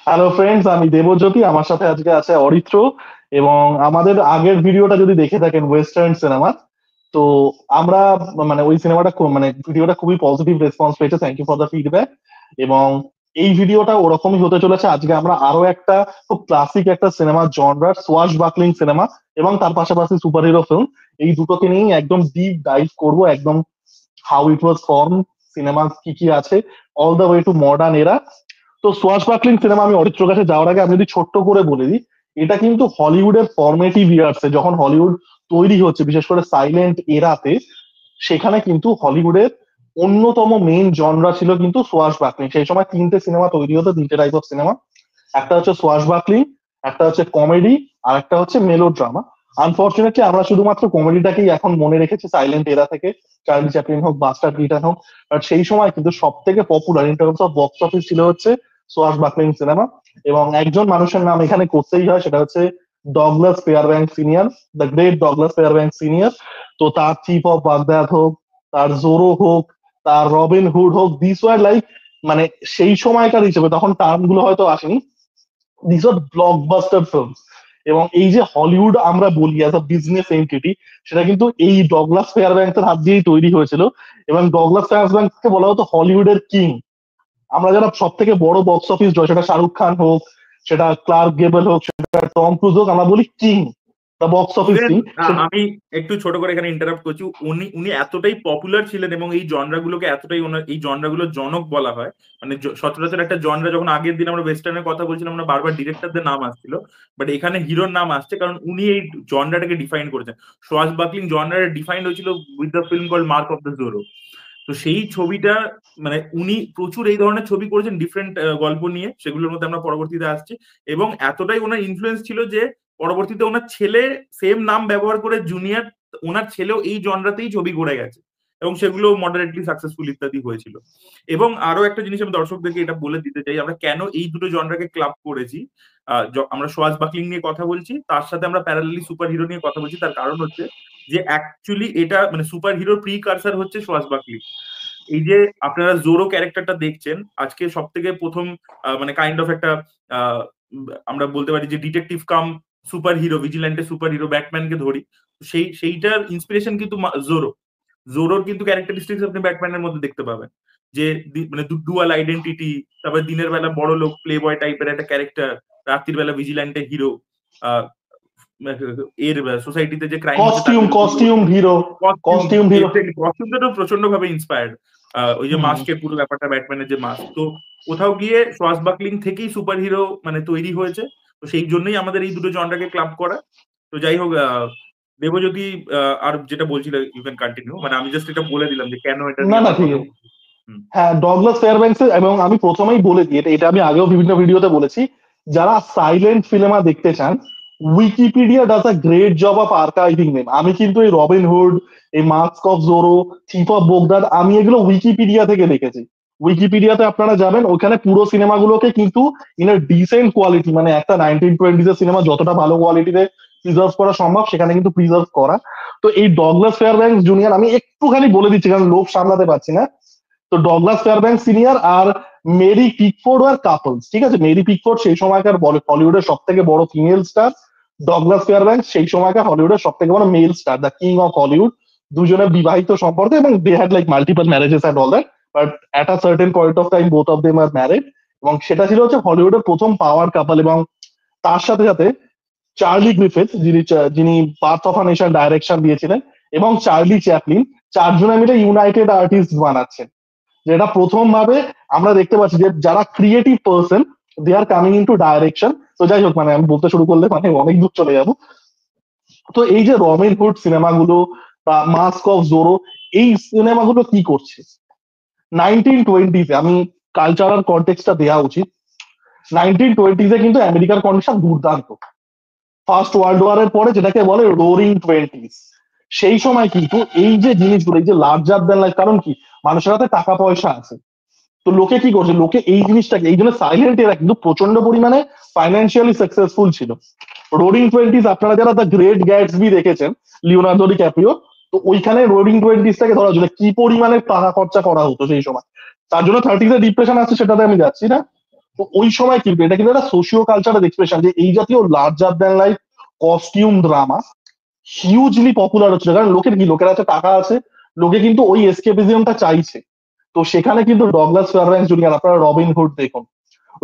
Hello friends, আমি দেবজ্যোতি। আমার সাথে আজকে আছে অরিত্র। এবং আমাদের আগের ভিডিওটা যদি দেখে থাকেন ওয়েস্টার্ন সিনেমা, তো আমরা মানে ওই সিনেমাটা মানে ভিডিওটা খুবই পজিটিভ রেসপন্স পেয়েছে। Thank you for the feedback. এবং এই ভিডিওটা ওরকমই হতে চলেছে। আজকে আমরা আরো একটা খুব ক্লাসিক একটা সিনেমা জনরার সোয়াশ বাকলিং সিনেমা এবং তার পাশাপাশি সুপার হিরো ফিল্ম, এই দুটোকে নিয়েই একদম ডিপ ডাইভ করবো। একদম how it was form, cinema কি কি আছে, all the way to modern এরা। তো সোয়াশ বাকলিং সিনেমা, আমি অরিত্র কাছে যাওয়ার আগে আমি যদি ছোট্ট করে বলে দিই, এটা কিন্তু হলিউডের ফরমেটিভ ইয়ার্সে যখন হলিউড তৈরি হচ্ছে, বিশেষ করে সাইলেন্ট এরাতে, সেখানে কিন্তু হলিউডের অন্যতম মেইন জনরা ছিল কিন্তু সোয়াশ বাকলিং। সেই সময় তিনটে সিনেমা তৈরি হতো, তিনটে টাইপ অফ সিনেমা। একটা হচ্ছে সোয়াশ বাকলিং, একটা হচ্ছে কমেডি, আর একটা হচ্ছে মেলো ড্রামা। আনফর্চুনেটলি আমরা শুধুমাত্র কমেডিটাকেই এখন মনে রেখেছি সাইলেন্ট এরা থেকে, চার্লি চ্যাপলিন হোক, বাস্টার কিটান হোক। বাট সেই সময় কিন্তু সব থেকে popular in terms of box office ছিল হচ্ছে সোয়াশ বাকলিং সিনেমা। এবং একজন মানুষের নাম এখানে করতেই হয়, সেটা হচ্ছে Douglas Fairbanks senior, the great Douglas Fairbanks senior. তো তার চিফ অফ বাগদাদ হোক, তার জোরো হোক, তার রবিন হুড হোক, দিস ওয়ার লাইক, মানে সেই সময়কার হিসেবে, তখন টার্ম গুলো হয়তো আসেনি, দিস আর ব্লকবাস্টার ফিল্ম। এবং এই যে হলিউড আমরা বলি অ্যাজ আ বিজনেস এন্টিটি, সেটা কিন্তু এই ডগলাস ফেয়ারব্যাঙ্কস এর হাত দিয়েই তৈরি হয়েছিল। এবং ডগলাস ফেয়ারব্যাঙ্কসকে বলা হতো হলিউডের কিং। আমরা যারা সব থেকে বড় বক্স অফিস জয়, সেটা শাহরুখ খান হোক, সেটা ক্লার্ক গেবল হোক, সেটা টম ক্রুজ হোক, আমরা বলি king, the box office even king. আমি একটু ছোট করে এখানে ইন্টারাপ্ট করছি। উনি উনি এতটাই পপুলার ছিলেন এবং এই জনরাগুলোকে এতটাই ওনার এই জনরাগুলোর জনক বলা হয়। মানে সচরাচর একটা জনরা যখন আগের দিন আমরা ওয়েস্টার্নের কথা বলছিলাম, আমরা বারবার ডিরেক্টরদের নাম আসছিল, বাট এখানে হিরোর নাম আসছে কারণ উনি এই জনরাটাকে ডিফাইন করেছেন। সোয়াশ বাকলিং জনরাটা ডিফাইন্ড হয়েছিল with the film call mark of the Zorro. তো সেই ছবিটা, মানে উনি প্রচুর এই ধরনের ছবি করেছেন ডিফারেন্ট গল্প নিয়ে, সেগুলোর মধ্যে আমরা পরবর্তীতে আসছি। এবং এতটাই ওনার ইনফ্লুয়েন্স ছিল যে পরবর্তীতে ওনার ছেলে সেম নাম ব্যবহার করে জুনিয়র, ওনার ছেলেও এই জনরাতেই ছবি করে গেছে এবং সেগুলো মডারেটলি সাকসেসফুল ইত্যাদি হয়েছিল। এবং আরো একটা জিনিস আমি দর্শকদেরকে এটা বলে দিতে চাই, আমরা কেন এই দুটো জনরাকে ক্লাব করেছি। আমরা সোয়াজ বাকলিং নিয়ে কথা বলছি, তার সাথে আমরা প্যারালালি সুপার হিরো নিয়ে কথা বলছি। তার কারণ হচ্ছে যে অ্যাকচুয়ালি এটা মানে সুপার হিরোর প্রি কারসার হচ্ছে সোয়াজ বাকলিং। এই যে আপনারা জোরো ক্যারেক্টারটা দেখছেন আজকে সব থেকে প্রথম, মানে কাইন্ড অফ একটা, আহ, আমরা বলতে পারি যে ডিটেকটিভ কাম সুপার হিরো, ভিজিল্যান্টে সুপার হিরো ব্যাটম্যানকে ধরি। সেইটার ইন্সপিরেশন কিন্তু জোরো। জোরোর কিন্তু ক্যারেক্টারিস্টিক্স আপনি ব্যাটম্যানের মধ্যে দেখতে পাবেন, যে মানে ডুয়াল আইডেন্টিটি, তারপর দিনের বেলা বড় লোক প্লে বয় টাইপের একটা ক্যারেক্টার, রাত্রির বেলা ভিজিল্যান্টে হিরো। আহ এর সোসাইটিতে যে ক্রাইম হচ্ছে তার কস্টিউম বিরুদ্ধে কস্টিউম লড়ছে। Hero, costume, costume hero. Exactly, কস্টিউমটা তো প্রচন্ড ভাবে ইন্সপায়ার্ড। ওই যে হুম। মাস্কের পুরো ব্যাপারটা, ব্যাটম্যানের যে মাস্ক, তো কোথাও গিয়ে সোয়াস বাকলিং থেকেই সুপার হিরো মানে তৈরি হয়েছে। তো সেই জন্যই আমাদের এই দুটো জনরাকে ক্লাব করা। তো যাই হোক, দেবজ্যোতি, আর যেটা বলছিল ইউ ক্যান কন্টিনিউ। মানে আমি জাস্ট এটা বলে দিলাম যে কেন এটা না নিয়ে না, আমরা ঠিক কথা আছে। বলছি। হুম। হ্যাঁ, ডগলাস ফেয়ারব্যাঙ্কস, এবং আমি প্রথমেই বলে দিই, এটা এটা আমি আগেও বিভিন্ন ভিডিওতে বলেছি, যারা সাইলেন্ট সিনেমা দেখতে চান, Wikipedia does a great job of archiving name. আমি কিন্তু এই রবিন হুড, এই mask of Zorro, chief of Baghdad, আমি এগুলো উইকিপিডিয়া থেকে দেখেছি। উইকিপিডিয়াতে আপনারা যাবেন, ওখানে পুরো সিনেমাগুলোকে কিন্তু ইন এ ডিসেন্ট কোয়ালিটি, মানে একটা 1920s এর সিনেমা যতটা ভালো কোয়ালিটিতে প্রিজার্ভ করা সম্ভব, সেখানে কিন্তু প্রিজার্ভ করা। তো এই ডগলাস ফেয়ারব্যাঙ্কস জুনিয়র, আমি একটুখানি বলে দিচ্ছি কারণ লোভ সামলাতে পারছি না। তো ডগলাস ফেয়ারব্যাঙ্ক সিনিয়র আর মেরি পিকফোর্ড আর কাপলস, ঠিক আছে? মেরি পিকফোর্ড সেই সময়কার হলিউডের সব থেকে বড় ফিমেল স্টার। ডগলাস ফেয়ারব্যাঙ্ক সেই সময়কার হলিউডের সব থেকে বড় male star, the king of Hollywood. দুজনের বিবাহিত সম্পর্ক এবং they had like multiple marriages and all that, but at a certain point of time both of them are married. এবং সেটা ছিল হচ্ছে হলিউডের প্রথম পাওয়ার কাপল। এবং তার সাথে সাথে চার্লি গ্রিফিথ, যিনি যিনি birth of a nation direction দিয়েছিলেন, এবং চার্লি চ্যাপলিন, চারজনে মিলে ইউনাইটেড আর্টিস্ট বানাচ্ছেন। যেটা প্রথম ভাবে আমরা দেখতে পাচ্ছি যে যারা creative person, they are coming into direction. তো যাই হোক, মানে আমি বলতে শুরু করলে মানে অনেক দূর চলে যাবো। তো এই যে রবিন হুড সিনেমাগুলো বা মাস্ক অফ জোরো, এই সিনেমাগুলো কি করছে 1920s, আমি কালচারাল কনটেক্সটটা দেওয়া উচিত। 1920s কিন্তু আমেরিকার কন্ডিশন দুর্দান্ত। ফার্স্ট ওয়ার্ল্ড ওয়ারের পরে যেটাকে বলে রোরিং টোয়েন্টিজ, সেই সময় কিন্তু এই যে জিনিসগুলো, এই যে লার্জার দ্যান লাইফ, কারণ কি, মানুষের হাতে টাকা পয়সা আছে। তো লোকে কি করছে, লোকে এই জিনিসটাকে, এই জন্য সাইলেন্ট এরা কিন্তু প্রচন্ড পরিমাণে ফাইন্যান্সিয়ালি সাকসেসফুল ছিল। রোরিং টোয়েন্টিজ, আপনারা যারা দ্য গ্রেট গ্যাটসবি দেখেছেন, লিওনার্দো ক্যাপ্রিও, তো ওইখানে রোরিং টোয়েন্টিজ টাকে ধরা হচ্ছিল কি পরিমাণে টাকা খরচা করা হতো সেই সময়। তার জন্য থার্টিজে ডিপ্রেশন আসছে, সেটাতে আমি যাচ্ছি না। তো ওই সময় কিন্তু এটা কিন্তু একটা সোশিও কালচারাল এক্সপ্রেশন, যে এই জাতীয় larger than life costume drama hugely popular হচ্ছিল। কারণ লোকের কাছে টাকা আছে, লোকে কিন্তু ওই এসকেপিজমটা চাইছে। তো সেখানে কিন্তু ডগলাস ফেয়ারব্যাঙ্কস জুনিয়র, আপনারা রবিন হুড দেখুন,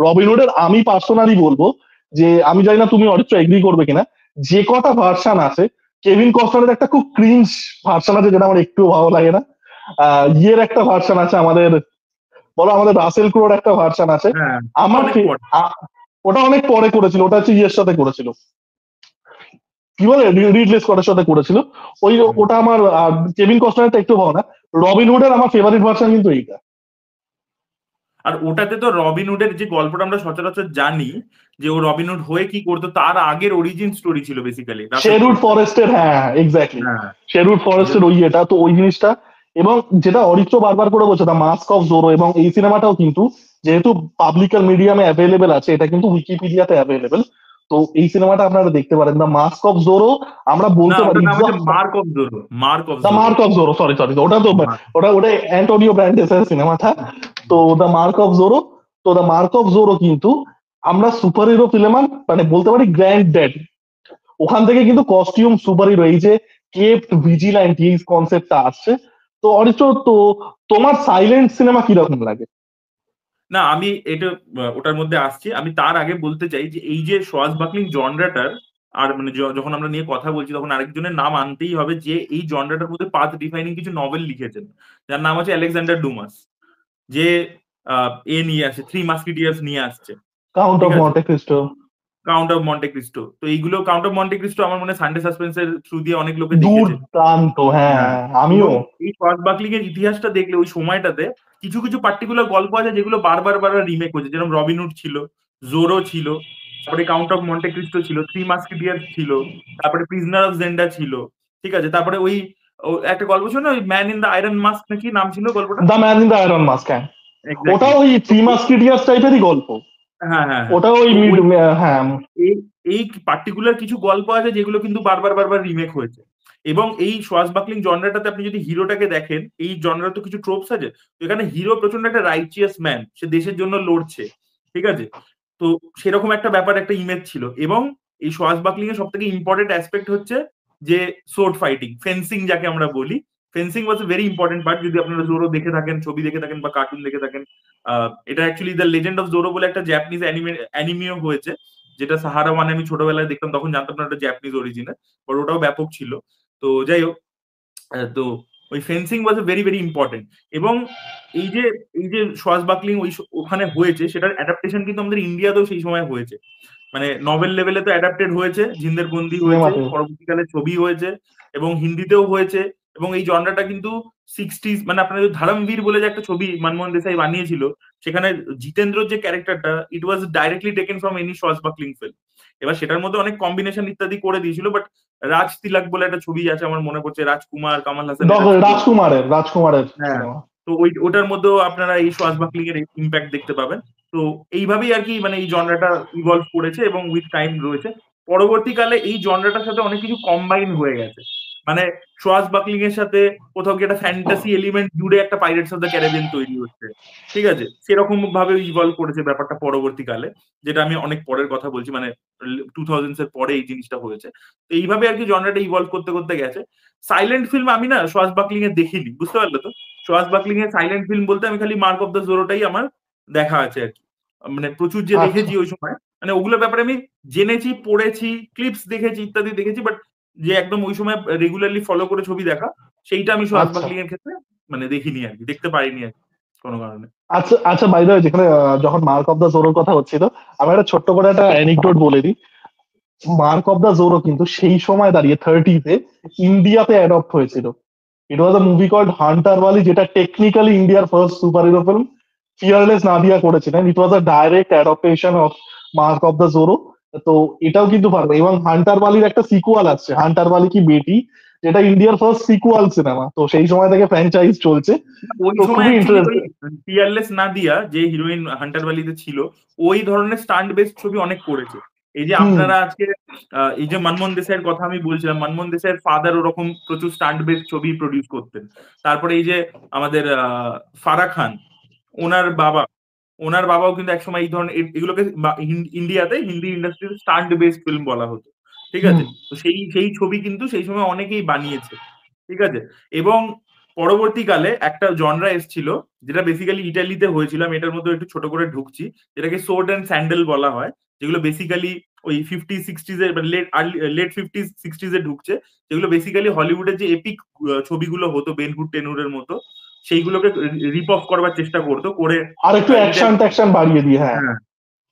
রবিন হুডের আমি পার্সোনালি বলবো যে, আমি জানি না তুমি অরিত্র এগ্রি করবে কিনা, যে কটা ভার্সান আছে, কেভিন কস্টনারের একটা খুব ক্রিঞ্জ ভার্সান আছে যেটা আমার একটু ভালো লাগে না। ইয়ের একটা ভার্সান আছে আমাদের, বলো আমাদের রাসেল ক্রোর একটা ভার্সান আছে। হ্যাঁ, আমার অনেক পরে। ওটা অনেক পরে করেছিল, ওটা হচ্ছে ইয়ের সাথে করেছিল, কি বলে, রিডলে স্কটের সাথে করেছিল। ওটা আমার কেভিন কস্টনারটা একটু ভালো না। রবিন হুডের আমার ফেভারিট ভার্সন কিন্তু এইটা। আর ওটাতে তো রবিন হুডের যে গল্পটা আমরা সচরাচর জানি, যে ও রবিন হুড হয়ে কি করতো, তার আগের অরিজিন স্টোরি ছিল বেসিক্যালি শেরউড ফরেস্টের, হ্যাঁ এক্স্যাক্টলি, হ্যাঁ, শেরউড ফরেস্টের ওই এটা তো ওই জিনিসটা। এবং যেটা অরিত্র বারবার করে বলছে, দ্য মাস্ক অফ জোরো, এবং এই সিনেমাটাও কিন্তু যেহেতু পাবলিকাল মিডিয়ামে অ্যাভেলেবেল আছে, এটা কিন্তু উইকিপিডিয়াতে অ্যাভেলেবেল। তো এই সিনেমাটা আপনারা দেখতে পারেন, দ্য মাস্ক অফ জোরো। আমরা না, বলতে পারি ওটার নাম হচ্ছে mark of Zorro, mark of the Zorro. Mark of Zorro, sorry sorry, ওটা তো Mark. ওটা অ্যান্টোনিও ব্র্যান্ডেসের সিনেমাটা। তো দ্য মার্ক অফ জোরো, তো দ্য মার্ক অফ জোরো কিন্তু আমরা সুপার হিরো ফিল্ম, মানে বলতে পারি গ্র্যান্ড ড্যাড, ওখান থেকে কিন্তু কস্টিউম সুপার হিরো, এই যে কেপ্ট ভিজিল্যান্ট এই কনসেপ্টটা আসছে। তো অরিত্র, তো তোমার সাইলেন্ট সিনেমা কিরকম লাগে? না, আমি এটা ওটার মধ্যে আসছি। আমি তার আগে বলতে চাই যে এই যে সোয়াস বাকলিং জনরাটার, আর মানে যখন আমরা নিয়ে কথা বলছি তখন আরেকজনের নাম আনতেই হবে, যে এই জনরাটার মধ্যে পাথ ডিফাইনিং কিছু নভেল লিখেছেন, যার নাম হচ্ছে আলেকজান্ডার ডুমাস, যে নিয়ে আসে, থ্রি মাস্কিটিয়ার্স নিয়ে আসছে। কাউন্ট ঠিক অফ আছে, Monte Christo. Count of Monte Christo. তো এইগুলো কাউন্ট অফ মন্টে ক্রিস্টো আমার মনে হয় সানডে সাসপেন্সের থ্রু দিয়ে অনেক লোকে দেখেছে। দুর্দান্ত, হ্যাঁ হ্যাঁ, আমিও। এবং এই সোয়াস বাকলিং এর ইতিহাসটা দেখলে ওই সময়টাতে কিছু কিছু পার্টিকুলার গল্প আছে যেগুলো বারবার বারবার রিমেক হয়েছে, যেরকম রবিনহুড ছিল, জোরো ছিল, তারপরে কাউন্ট অফ মন্টে ক্রিস্টো ছিল, থ্রি মাস্কেটিয়ার্স ছিল, তারপরে প্রিজনার অফ জেন্ডা ছিল। ঠিক আছে, তারপরে ওই একটা গল্প ছিল না, ওই man in the iron mask নাকি নাম ছিল গল্পটা। The man in the iron mask, হ্যাঁ। ওটা এক্স্যাক্টলি। ওই তো থ্রি মাস্কিটিয়ার্স টাইপেরই গল্প। হ্যাঁ, হ্যাঁ, হ্যাঁ। ওটা ওই তো মিড, ওই হ্যাঁ। এই এই পার্টিকুলার কিছু গল্প আছে যেগুলো কিন্তু বারবার বারবার রিমেক হয়েছে। এবং এই সোয়াস বাকলিং জনরাটাতে আপনি যদি হিরোটাকে দেখেন, এই জনরা তো কিছু ট্রোপস আছে, তো এখানে হিরো প্রচন্ড একটা রাইচিয়াস ম্যান, সে দেশের জন্য লড়ছে। ঠিক আছে, তো সেরকম একটা ব্যাপার, একটা ইমেজ ছিল। এবং এই সোয়াস বাকলিং এর সব থেকে ইম্পর্টেন্ট অ্যাসপেক্ট হচ্ছে যে সোর্ড ফাইটিং, ফেন্সিং যাকে আমরা বলি। Fencing was a very important part, যদি আপনারা জোরো দেখে থাকেন, ছবি দেখে থাকেন বা কার্টুন দেখে থাকেন। এটা অ্যাকচুয়ালি দ্য লেজেন্ড অফ জোরো বলে একটা জাপানিজ অ্যানিমেও হয়েছে, যেটা সাহারা ওয়ানে আমি ছোটবেলায় দেখতাম, তখন জানতাম না ওটা জাপানিজ অরিজিনের, বাট ওটাও ব্যাপক ছিল। তো যাই হোক, তো ওই fencing was very very important. এবং এই যে এই যে সোয়াস বাকলিং ওখানে হয়েছে, সেটার অ্যাডাপ্টেশন কিন্তু আমাদের ইন্ডিয়াতেও সেই সময় হয়েছে। মানে নভেল লেভেলে তো অ্যাডাপ্টেড হয়েছে, জিন্দের বন্দি হয়েছে, সিনেমাতে। পরবর্তীকালে ছবি হয়েছে, এবং হিন্দিতেও হয়েছে। এবং এই জনরাটা কিন্তু সিক্সটিজ, মানে আপনার ধরমবীর বলে যে একটা ছবি মনমোহন দেসাই বানিয়েছিল, সেখানে জিতেন্দ্রর যে ক্যারেক্টারটা, it was directly taken from any swashbuckling film. এবার সেটার মধ্যে অনেক কম্বিনেশন ইত্যাদি করে দিয়েছিল, বাট রাজ তিলক বলে একটা ছবি আছে আমার মনে পড়ছে, রাজকুমার কামাল হাসান এটা ছিল। রাজকুমারের হ্যাঁ, সিনেমা। তো ওটার মধ্যেও আপনারা এই সোয়াস বাকলিং এর ইম্প্যাক্ট দেখতে পাবেন। তো এইভাবেই আর কি, মানে এই জনরাটা ইভলভ করেছে এবং উইথ টাইম রয়েছে। পরবর্তীকালে এই জনরাটার সাথে অনেক কিছু কম্বাইন হয়ে গেছে। মানে সোয়াস বাকলিং এর সাথে কোথাও কি একটা ফ্যান্টাসি এলিমেন্ট জুড়ে একটা পাইরেটস অফ দ্য ক্যারিবিয়ান তৈরি হচ্ছে। ঠিক আছে, সেরকম ভাবে ইভলভ করেছে ব্যাপারটা পরবর্তীকালে, যেটা আমি অনেক পরের কথা বলছি, মানে 2000s এর পরে এই জিনিসটা হয়েছে। তো এইভাবে আর কি জনরাটা ইভলভ করতে করতে গেছে। সাইলেন্ট ফিল্ম আমি না সোয়াস বাকলিং এ দেখিনি, বুঝতে পারলে তো। সোয়াস বাকলিং এর সাইলেন্ট ফিল্ম বলতে আমি খালি মার্ক অফ দ্য জোরোটাই আমার দেখা আছে আর কি। মানে প্রচুর যে আচ্ছা দেখেছি ওই সময়, মানে ওগুলোর ব্যাপারে আমি জেনেছি, পড়েছি, ক্লিপস দেখেছি, ইত্যাদি দেখেছি, বাট যে একদম ওই সময় রেগুলারলি ফলো করে ছবি দেখা, সেইটা আমি সোহাগ আচ্ছা বাকলিং এর ক্ষেত্রে মানে দেখিনি আর কি, দেখতে পারিনি আর কি কোনো কারণে। আচ্ছা আচ্ছা, বাই দ্য ওয়ে, যেখানে যখন মার্ক অফ দ্য জোরোর কথা হচ্ছিল, আমি একটা ছোট্ট করে একটা অ্যানিকডোট বলে দিই। মার্ক অফ দ্য জোরো কিন্তু সেই সময় দাঁড়িয়ে থার্টিতে ইন্ডিয়াতে অ্যাডপ্ট হয়েছিল। ইট ওয়াজ আ মুভি কল্ড হান্টারওয়ালি, যেটা টেকনিক্যালি ইন্ডিয়ার first super hero film. Fearless Nadia করেছিলেন। It was a direct adaptation of mark of the Zorro. তো এটাও কিন্তু পারবে। এবং হান্টারওয়ালির একটা সিকুয়াল আসছে, হান্টারওয়ালি কি বেটি, যেটা ইন্ডিয়ার ফার্স্ট সিকুয়াল সিনেমা। তো সেই সময় থেকে ফ্র্যাঞ্চাইজ চলছে। ওই তো সময় খুবই অ্যাকচুয়ালি ওই ইন্টারেস্টিং। ফিয়ারলেস নাদিয়া যে হিরোইন হান্টার ভ্যালিতে ছিল, ওই ধরনের স্টান্ট বেসড ছবি অনেক করেছে। এই যে হুম। আপনারা আজকে এই যে মনমোহন দেসাইয়ের কথা আমি বলছিলাম, মনমোহন দেসাইয়ের ফাদার ওরকম প্রচুর স্টান্ট বেসড ছবি প্রডিউস করতেন। তারপরে এই যে আমাদের ফারা খান, ওনার বাবা ওনার বাবাও কিন্তু একসময় এই ধরনের এগুলোকে ইন্ডিয়াতে হিন্দি ইন্ডাস্ট্রিতে স্টান্ট বেসড ফিল্ম বলা হতো, ঠিক হুম। আছে? তো সেই সেই ছবি কিন্তু সেই সময় অনেকেই বানিয়েছে, ঠিক আছে? এবং পরবর্তীকালে একটা জনরা এসছিল যেটা বেসিক্যালি ইটালিতে হয়েছিল, আমি এটার মধ্যে একটু ছোট করে ঢুকছি, যেটাকে সোর্ড অ্যান্ড স্যান্ডেল বলা হয়, যেগুলো বেসিক্যালি ওই 50-60s এর লেট 50s-60s এ ঢুকছে, যেগুলো বেসিক্যালি হলিউডের যে এপিক ছবিগুলো হতো বেনহুড টেনুরের মতো, সেইগুলোকে রিপ অফ করবার চেষ্টা করতো করে আর একটু অ্যাকশন ইটালি। ট্যাকশন বাড়িয়ে দিয়ে, হ্যাঁ। হ্যাঁ,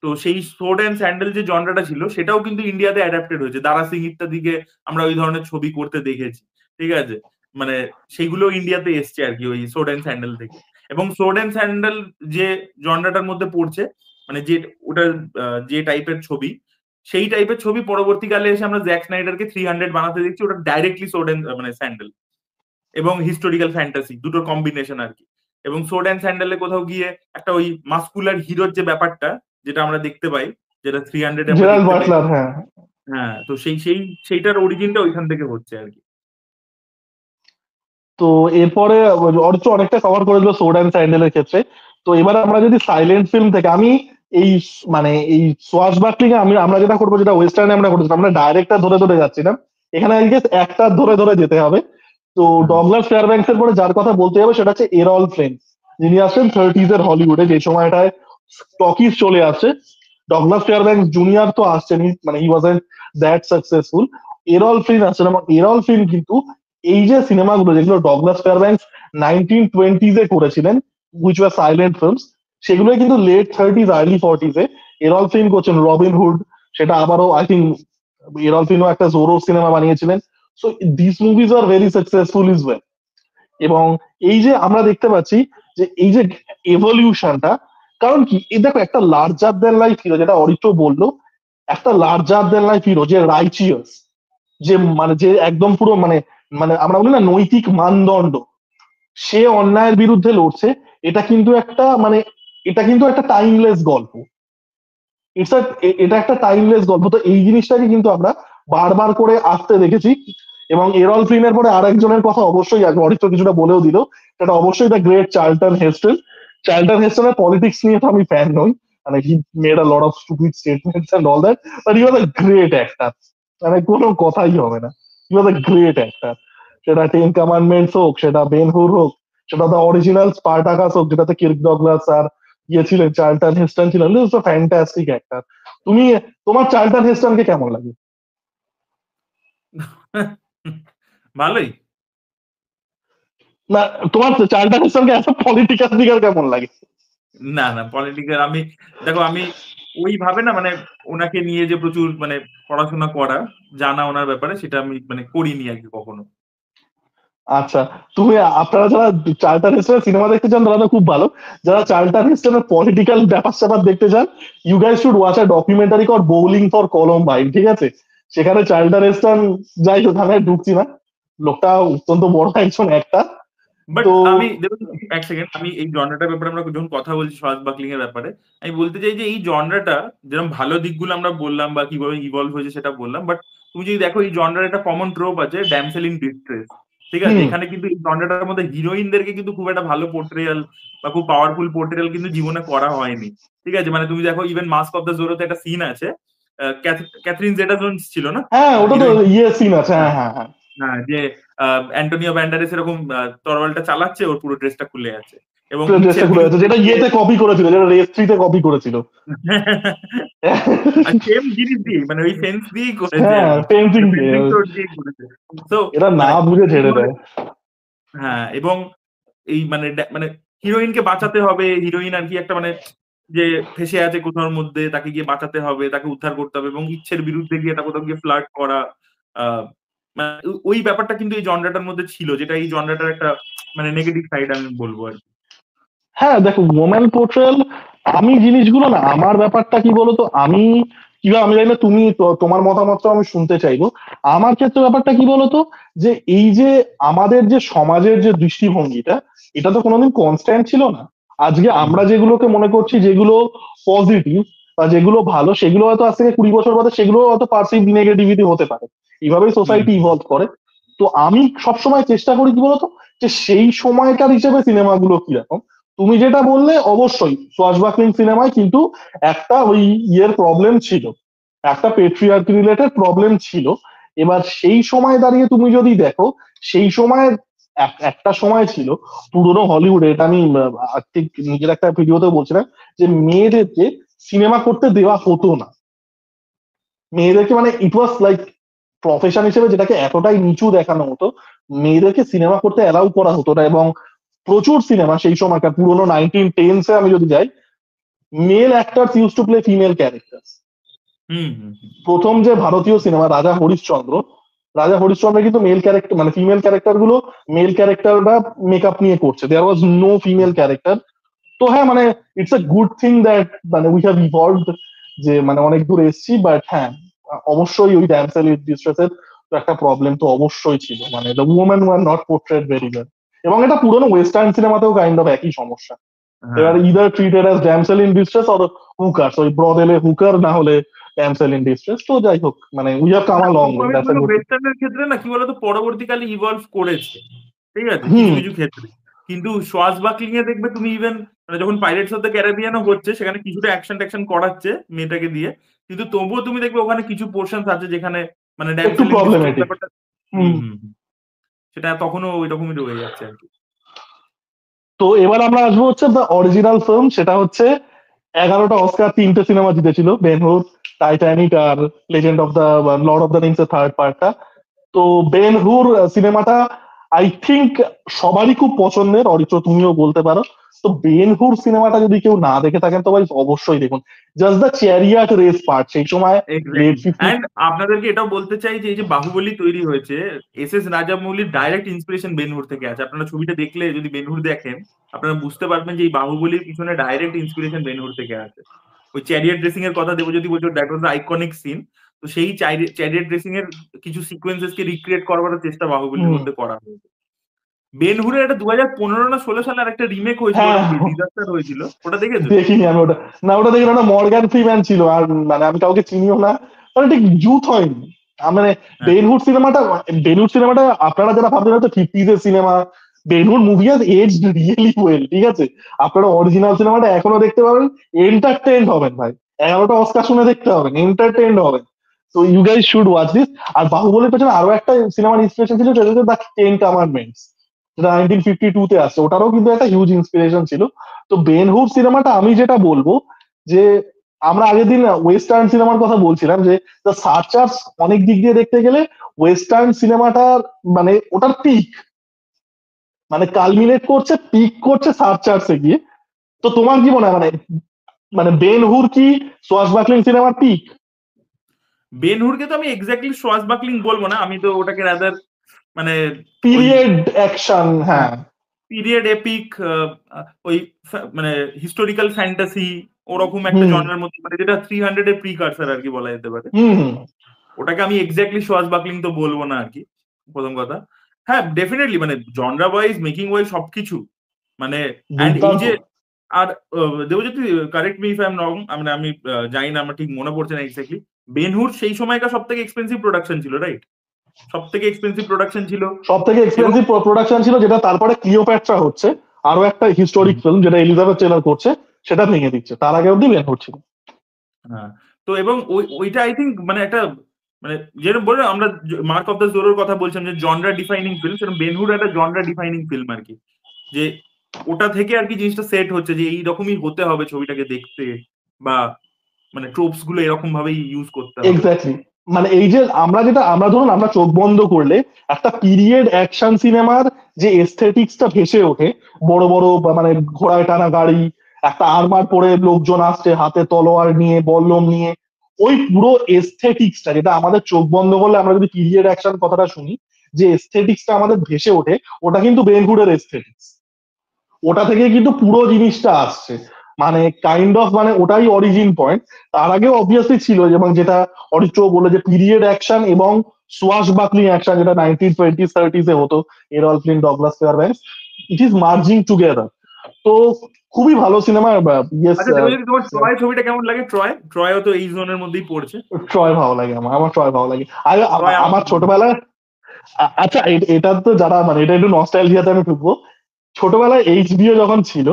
তো সেই সোর্ড অ্যান্ড স্যান্ডেল যে জনরাটা ছিল সেটাও কিন্তু ইন্ডিয়াতে অ্যাডাপ্টেড হয়েছে, দারা সিং ইত্যাদিকে আমরা ওই ধরনের ছবি করতে দেখেছি, ঠিক আছে? মানে সেইগুলো ইন্ডিয়াতে এসছে আর কি ওই সোর্ড অ্যান্ড স্যান্ডেল থেকে। এবং সোর্ড অ্যান্ড স্যান্ডেল যে জনরাটার মধ্যে পড়ছে, মানে যে ওটা যে টাইপের ছবি, সেই টাইপের ছবি পরবর্তীকালে এসে আমরা জ্যাক স্নাইডারকে 300 বানাতে দেখছি, ওটা ডাইরেক্টলি সোর্ড অ্যান্ড মানে স্যান্ডেল এবং হিস্টোরিক্যাল ফ্যান্টাসি দুটোর কম্বিনেশন আর কি। এবং সোর্ড অ্যান্ড স্যান্ডেলে কোথাও গিয়ে একটা ওই মাস্কুলার হিরোর যে ব্যাপারটা যেটা আমরা দেখতে পাই, যেটা 300 আমরা জেরাল্ড দেখতে পেয়েছি। বাটলার, হ্যাঁ। হ্যাঁ, তো সেইটার অরিজিনটা ওইখান থেকে হচ্ছে আর কি। তো এরপরে অর্চ অনেকটা কভার করে দিল সোর্ড অ্যান্ড স্যান্ডেলের ক্ষেত্রে। তো এবার আমরা যদি সাইলেন্ট ফিল্ম থেকে, আমি এই মানে এই সোয়াশ বাকলিং আমরা যেটা করবো, যেটা ওয়েস্টার্নে আমরা করতেছি, আমরা ডাইরেক্টটা ধরে ধরে যাচ্ছি না, এখানে আই গেস একটা ধরে ধরে যেতে হবে। তো হুম। ডগলাস ফেয়ারব্যাঙ্কস এর পরে যার কথা বলতে হবে সেটা হচ্ছে এরল ফ্লেন্স, যিনি আসছেন 30s এর হলিউডে, যে সময়টায় টকিজ চলে আসছে। ডগলাস ফেয়ারব্যাঙ্কস জুনিয়র তো আসছেনই, মানে he wasn't that successful. এরল Flynn আসছেন, এবং এরল ফ্লিন কিন্তু এই যে সিনেমাগুলো যেগুলো ডগলাস ফেয়ারব্যাঙ্কস 1920s এ করেছিলেন, উইচ ওয়ার সাইলেন্ট ফিল্মস, সেগুলো কিন্তু লেট 30s আর্লি 40s এ এরল ফ্লিন করছেন। রবিন হুড, সেটা আবারও আই থিঙ্ক এরল ফ্লিনও একটা জোরো সিনেমা বানিয়েছিলেন। So this movies are very successful is well. এবং এই যে আমরা দেখতে পাচ্ছি যে এই যে এভলিউশনটা, কারণ কি, এই দেখো একটা লার্জার দেন লাইফ হিরো, যেটা অরিত্র বললো, একটা লার্জার দেন লাইফ হিরো যে রাইচিয়াস, যে মানে যে একদম পুরো মানে মানে আমরা বলি না নৈতিক মানদণ্ড, সে অন্যায়ের বিরুদ্ধে লড়ছে। এটা কিন্তু একটা মানে এটা কিন্তু একটা টাইমলেস গল্প। ইটস এটা একটা টাইমলেস গল্প। তো এই জিনিসটাকে কিন্তু আমরা বারবার করে আসতে দেখেছি। এবং এরল ফ্লিনের পরে আরেকজনের কথা অবশ্যই আসবে, অরিত্র কিছুটা বলেও দিল, সেটা অবশ্যই the great Charlton Heston. Charlton হেস্টনের পলিটিক্স নিয়ে তো আমি ফ্যান নই, মানে he made a lot of stupid statements and all that, but he was a great actor, মানে কোনো কথাই হবে না, he was a great actor. সেটা টেন কমান্ডমেন্টস হোক, সেটা বেনহুর হোক, সেটা দ্য অরিজিনাল স্পার্টাকাস হোক, যেটাতে কির্ক ডগলাস আর ইয়ে ছিলেন, চার্লটন হেস্টন ছিলেন, this is a fantastic actor. তুমি, তোমার চার্লটন হেস্টনকে কেমন লাগে? ভালোই। না, তোমার চার্লটন হেস্টনকে এত পলিটিক্যাল ফিগার কেমন লাগে? না না, পলিটিক্যাল আমি, দেখো আমি ওইভাবে না, মানে ওনাকে নিয়ে যে প্রচুর মানে পড়াশোনা করা, জানা ওনার ব্যাপারে, সেটা আমি মানে করিনি আর কি কখনো। আচ্ছা, তুমি, আপনারা যারা চার্লটন হেস্টনের সিনেমা দেখতে চান তারা তো খুব ভালো। যারা চার্লটন হেস্টনের পলিটিক্যাল ব্যাপার স্যাপার দেখতে চান, you guys should watch a documentary call bowling for Columbine, ঠিক আছে? সেখানে চার্লটন হেস্টন, যাই হোক আমি আর ঢুকছি না, লোকটা অত্যন্ত বড় একজন একটা। বাট তো আমি দেখুন, এক সেকেন্ড, আমি এই জনরাটার ব্যাপারে আমরা যখন কথা বলছি সওয়াজ বাকলিং এর ব্যাপারে, আমি বলতে চাই যে এই জনরাটা যেরকম ভালো দিকগুলো আমরা বললাম বা কিভাবে ইভলভ হয়েছে সেটা বললাম, বাট তুমি যদি দেখো এই জনরার একটা কমন ট্রোপ আছে, ড্যামসেল ইন ডিস্ট্রেস, ঠিক আছে? হুম, এখানে কিন্তু এই জনরাটার মধ্যে হিরোইনদেরকে কিন্তু খুব একটা ভালো পোর্ট্রেয়াল বা খুব পাওয়ারফুল পোর্ট্রেয়াল কিন্তু জীবনে করা হয়নি, ঠিক আছে? মানে তুমি দেখো ইভেন মাস্ক অফ দ্য জোরোতে একটা সিন আছে, ক্যাথরিন জেটা জোন্স ছিল না হ্যাঁ, ওটা তো হিরোইন? ইয়ে সিন আছে, হ্যাঁ হ্যাঁ হ্যাঁ। হ্যাঁ, যে অ্যান্টোনিও ব্যান্ডারেস এরকম তরোয়ালটা চালাচ্ছে, ওর পুরো ড্রেসটা খুলে আছে এবং ড্রেসটা ইচ্ছের খুলে আছে, বিরুদ্ধে যেটা গিয়ে ইয়েতে কপি করেছিল, যেটা রেস থ্রিতে কপি করেছিল। আর সেম জিনিস দিয়ে, মানে ওই সেন্স দিয়েই করেছে আর হ্যাঁ, কি, পেন্টিং মানে দিয়ে। পেন্সিল স্টোর দিয়েই করেছে। তো এরা না মানে বুঝে ছেড়ে এইভাবে, দেয়। হ্যাঁ, এবং এই মানে মানে হিরোইনকে বাঁচাতে হবে, হিরোইন আর কি একটা মানে যে ফেঁসে আছে কোথাওর মধ্যে, তাকে গিয়ে বাঁচাতে হবে, তাকে উদ্ধার করতে হবে এবং ইচ্ছের বিরুদ্ধে গিয়ে তাকে কোথাও গিয়ে ফ্লার্ট করা, আহ মানে ওই ব্যাপারটা কিন্তু এই জনরাটার মধ্যে ছিল, যেটা এই জনরাটার একটা মানে নেগেটিভ সাইড আমি বলবো আর কি। হ্যাঁ দেখো, ওম্যান পোর্ট্রেল, আমি জিনিসগুলো না, আমার ব্যাপারটা কি বলতো, আমি কিভাবে, আমি জানি না, তুমি তোমার মতামতটা আমি শুনতে চাইবো। আমার ক্ষেত্রে ব্যাপারটা কি বলতো, যে এই যে আমাদের যে সমাজের যে দৃষ্টিভঙ্গিটা, এটা তো কোনোদিন কনস্ট্যান্ট ছিল না। আজকে হুম, আমরা যেগুলোকে মনে করছি যেগুলো পজিটিভ বা যেগুলো ভালো, সেগুলো হয়তো আজ থেকে 20 বছর বাদে সেগুলো হয়তো পারসিভ নেগেটিভিটি হতে পারে। এইভাবেই হুম, সোসাইটি ইভলভ করে। তো আমি সবসময় চেষ্টা করি কি বলতো, যে সেই সময়কার হিসেবে সিনেমাগুলো কিরকম, তুমি যেটা বললে অবশ্যই সোয়াশবাকলিং সিনেমায় কিন্তু একটা ওই ইয়ের প্রবলেম ছিল, একটা পেট্রিয়ার্কি রিলেটেড প্রবলেম ছিল। এবার সেই সময় দাঁড়িয়ে তুমি যদি দেখো, সেই সময় একটা সময় ছিল পুরোনো হলিউডে, এটা আমি ঠিক নিজের একটা ভিডিওতেও বলছিলাম, যে মেয়েদেরকে সিনেমা করতে দেওয়া হতো না। মেয়েদেরকে মানে ইট ওয়াজ লাইক প্রফেশন হিসেবে যেটাকে এতটাই নিচু দেখানো হতো, মেয়েদেরকে সিনেমা করতে অ্যালাউ করা হতো না। এবং প্রচুর সিনেমা সেই সময়কার পুরোনো 1910s আমি যদি যাই, male actors use to play female character. Hmm hmm hmm. প্রথম যে ভারতীয় সিনেমা রাজা হরিশ্চন্দ্র, রাজা হরিশ্চন্দ্র কিন্তু মেল ক্যারেক্টার মানে ফিমেল ক্যারেক্টার গুলো মেল ক্যারেক্টাররা মেকআপ নিয়ে করছে, there was no female character. তো হ্যাঁ মানে it's a good thing that মানে উই হ্যাভ ইভলভড, যে মানে অনেক দূর এসেছি। বাট হ্যাঁ, অবশ্যই ওই ড্যামসেল ইন ডিস্ট্রেসের তো একটা প্রবলেম তো অবশ্যই ছিল, মানে the women were not পোর্ট্রেড very well. এবং এটা পুরোনো ওয়েস্টার্ন সিনেমাতেও কাইন্ড অফ একই সমস্যা। হ্যাঁ এবার either treated as damsel in distress or হুকার, ওই ব্রদেলে হুকার না হলে ড্যামসেল ইন ডিস্ট্রেস। তো যাই হোক, মানে we have come a long way, that's a good thing. ওয়েস্টার্নের ক্ষেত্রে না কি বলতো পরবর্তীকালে ইভলভ করেছে, ঠিক আছে, কিছু হুম কিছু ক্ষেত্রে। কিন্তু সোয়াশবাকলিং এ দেখবে তুমি ইভেন মানে যখন পাইরেটস অফ দ্য ক্যারিবিয়ানও হচ্ছে সেখানে কিছুটা অ্যাকশন ট্যাকশন করাচ্ছে মেয়েটাকে দিয়ে, কিন্তু তবুও তুমি দেখবে ওখানে কিছু পোর্শন আছে যেখানে মানে একটু ড্যামসেল ইন ডিস্ট্রেস প্রবলেমেটিক। ব্যাপারটা। হুম হুম। হুম হুম। সেটা তখনও ওই রকমই রয়ে যাচ্ছে আর কি। তো এবার আমরা আসবো হচ্ছে দ্য অরিজিনাল ফিল্ম, সেটা হচ্ছে 11টা অস্কার 3টে সিনেমা জিতেছিল, বেনহুর, টাইটানিক আর legend of the lord of the rings এর থার্ড পার্টটা। তো বেনহুর সিনেমাটা আই থিঙ্ক সবারই খুব পছন্দের, অরিত্র তুমিও বলতে পারো। তো বেনহুর সিনেমাটা যদি কেউ না দেখে থাকেন তো ভাই অবশ্যই দেখুন। Just the chariot race part, সেই সময় লেট এক্স্যাক্টলি। 50। অ্যান্ড আপনাদেরকে এটাও বলতে চাই যে এই যে বাহুবলী তৈরি হয়েছে, এস এস রাজামৌলির ডাইরেক্ট ইন্সপিরেশন বেনহুর থেকে আছে। আপনারা ছবিটা দেখলে যদি বেনহুর দেখেন আপনারা বুঝতে পারবেন যে এই বাহুবলীর পিছনে ডাইরেক্ট ইন্সপিরেশন বেনহুর থেকে আছে। ওই চ্যারিয়ট ড্রেসিং এর কথা দেবো যদি বলছো, দ্যাট ওয়াজ আইকনিক সিন। তো সেই চ্যারিয়ট ড্রেসিং এর কিছু সিকোয়েন্সেস কে রিক্রিয়েট করবার চেষ্টা বাহুবলীর হুম। মধ্যে করা হয়েছে। বেনহুরের একটা 2015 না 16 সালে আর একটা রিমেক হয়েছিল, হ্যাঁ, ওটা কি ডিজাস্টার হয়েছিল, ওটা দেখেছো? দেখিনি আমি ওটা। না, ওটা দেখি না, মর্গান ফ্রিম্যান ছিল, আর মানে আমি কাউকে চিনিও না, মানে ঠিক জুথ হয়নি। মানে হ্যাঁ বেনহুড সিনেমাটা, বেনহুড সিনেমাটা আপনারা যারা ভাবছেন হয়তো 50s এর cinema, Ben Hur movie has aged really well, ঠিক আছে? আপনারা অরিজিনাল সিনেমাটা এখনো দেখতে পাবেন, এন্টারটেইনড হবেন ভাই। 11টা অস্কার শুনে দেখতে হবেন, এন্টারটেইনড হবেন। তো you guys should watch this. আর বাহুবলীর পেছনে আরো একটা সিনেমার ইন্সপিরেশন ছিল, যেটা হচ্ছে দ্য 10 কমান্ডমেন্টস, যেটা 1952-তে আসছে, ওটারও কিন্তু একটা হিউজ ইন্সপিরেশন ছিল। তো বেনহুর সিনেমাটা আমি যেটা বলবো, যে আমরা আগের দিন ওয়েস্টার্ন সিনেমার কথা বলছিলাম, যে দ্য সার্চার্স অনেক দিক দিয়ে দেখতে গেলে ওয়েস্টার্ন সিনেমাটার মানে ওটার পিক, মানে কালমিনেট করছে, পিক করছে সার্চার্সে গিয়ে। তো তোমার কি মনে হয়, মানে মানে বেনহুর কি সোয়াশবাকলিং সিনেমার পিক? বেনহুরকে তো আমি এক্স্যাক্টলি সোয়াশবাকলিং বলবো না, আমি তো ওটাকে রাদার মানে ওই পিরিয়ড অ্যাকশন, হ্যাঁ। পিরিয়ড এপিক, ওই মানে হিস্টোরিক্যাল ফ্যান্টাসি ওরকম একটা হুম জনরার মধ্যে, মানে যেটা 300 এর প্রিকারসর আর কি বলা যেতে পারে। হুম হুম। ওটাকে আমি এক্স্যাক্টলি সোয়াশবাকলিং তো বলবো না আর কি, প্রথম কথা। হ্যাঁ ডেফিনেটলি মানে জনরা ওয়াইজ মেকিং ওয়াইজ সবকিছু মানে। অ্যান্ড এই দুর্দান্ত। যে আর Debjyoti, correct me if I am wrong, মানে আমি জানি না, আমার ঠিক মনে পড়ছে না এক্স্যাক্টলি। বেনহুর সেই সময়কার সব থেকে এক্সপেন্সিভ প্রোডাকশন ছিল, রাইট? সব থেকে এক্সপেন্সিভ প্রোডাকশন ছিল। সব থেকে এবং এক্সপেন্সিভ প্রোডাকশন ছিল, যেটা তারপরে ক্লিওপ্যাট্রা হচ্ছে, আরো একটা হিস্টোরিক ফিল্ম যেটা এলিজাবেথ টেলর করছে, সেটা ভেঙে দিচ্ছে। তার আগে অব্দি বেনহুর ছিল। হ্যাঁ, তো এবং ওইটা আই থিঙ্ক মানে একটা মানে যেরকম বললাম আমরা মার্ক অফ দ্য জোরের কথা বলছিলাম যে জনরা ডিফাইনিং ফিল্ম, সেরকম বেনহুর একটা জনরা ডিফাইনিং ফিল্ম আর কি। যে ওটা থেকে আর কি জিনিসটা সেট হচ্ছে যে এইরকমই হতে হবে ছবিটাকে দেখতে, বা মানে ট্রোপস গুলো এরকম ভাবেই ইউজ করতে হবে। এক্স্যাক্টলি। মানে এই যে আমরা ধরুন আমরা চোখ বন্ধ করলে একটা পিরিয়ড অ্যাকশন সিনেমার যে এস্থেটিক্সটা ভেসে ওঠে, বড় বড় মানে ঘোড়ায় টানা গাড়ি, একটা আর্মার পরে লোকজন আসছে হাতে তলোয়ার নিয়ে, বল্লম নিয়ে, ওই পুরো এস্থেটিক্সটা যেটা আমাদের চোখ বন্ধ করলে আমরা যদি পিরিয়ড অ্যাকশন কথাটা শুনি, যে এস্থেটিক্সটা আমাদের ভেসে ওঠে, ওটা কিন্তু বেনহুডের এস্থেটিক্স। ওটা থেকে কিন্তু পুরো জিনিসটা আসছে, মানে কাইন্ড অফ মানে ওটাই অরিজিন পয়েন্ট। তার আগেও অবভিয়াসলি ছিল, যেমন যেটা অরিত্র বলে যে পিরিয়ড অ্যাকশন এবং সোয়াশ বাকলিং অ্যাকশন, যেটা 1920s-30s এ হতো, Errol Flynn, Douglas Fairbanks, it is merging together. তো খুবই ভালো সিনেমা। ইয়েস। আচ্ছা দেবজিৎ, তোমার ট্রয় ছবিটা কেমন লাগে? ট্রয়ও তো এই জোনের মধ্যেই পড়ছে। ট্রয় ভালো লাগে, আমার ট্রয় ভালো লাগে। আর ট্রয় আমার আমার খুব ভালো লাগে। ছোটবেলায় আচ্ছা, এটা তো যারা মানে এটা একটু নস্টাইলজিয়াতে আমি ঢুকবো। ছোটবেলায় এইচবিও যখন ছিল,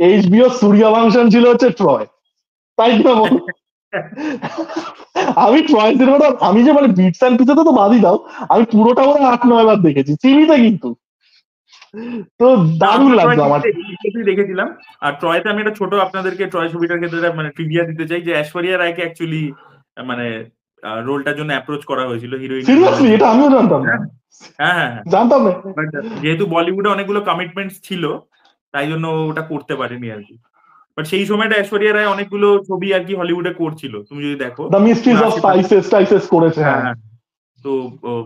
এইচবিও সূর্যবংশন ছিল হচ্ছে ট্রয়, তাই না বল? আমি ট্রয় সিনেমাটা আমি যে মানে বিটস অ্যান্ড পিসেতে তো বাদই দাও, আমি পুরোটা মনে হয় 8-9 বার দেখেছি টিভিতে কিন্তু। তো না দারুণ আমরা ট্রয় লাগতো আমার। টিভিতেই দেখেছিলাম। আর ট্রয়তে আমি একটা ছোট আপনাদেরকে ট্রয় ছবিটার ক্ষেত্রে মানে ট্রিভিয়া দিতে চাই যে ঐশ্বরিয়া রায়কে অ্যাকচুয়ালি মানে রোলটার জন্য অ্যাপ্রোচ করা হয়েছিল, হিরোইনের রোলের সিরিয়াসলি জন্য। এটা আমিও জানতাম না, হ্যাঁ হ্যাঁ হ্যাঁ হ্যাঁ। জানতাম না। বাট যেহেতু বলিউডে অনেকগুলো কমিটমেন্টস ছিল, তাই জন্য ওটা করতে পারেনি আর কি। বাট সেই সময়টা ঐশ্বরিয়া রায় অনেকগুলো ছবি আর কি হলিউডে করছিল, তুমি যদি দেখো দ্য ওর মিস্ট্রিজ অফ আশেপাশে। স্পাইসেস টাইসেস করেছে, হ্যাঁ হ্যাঁ। হ্যাঁ। তো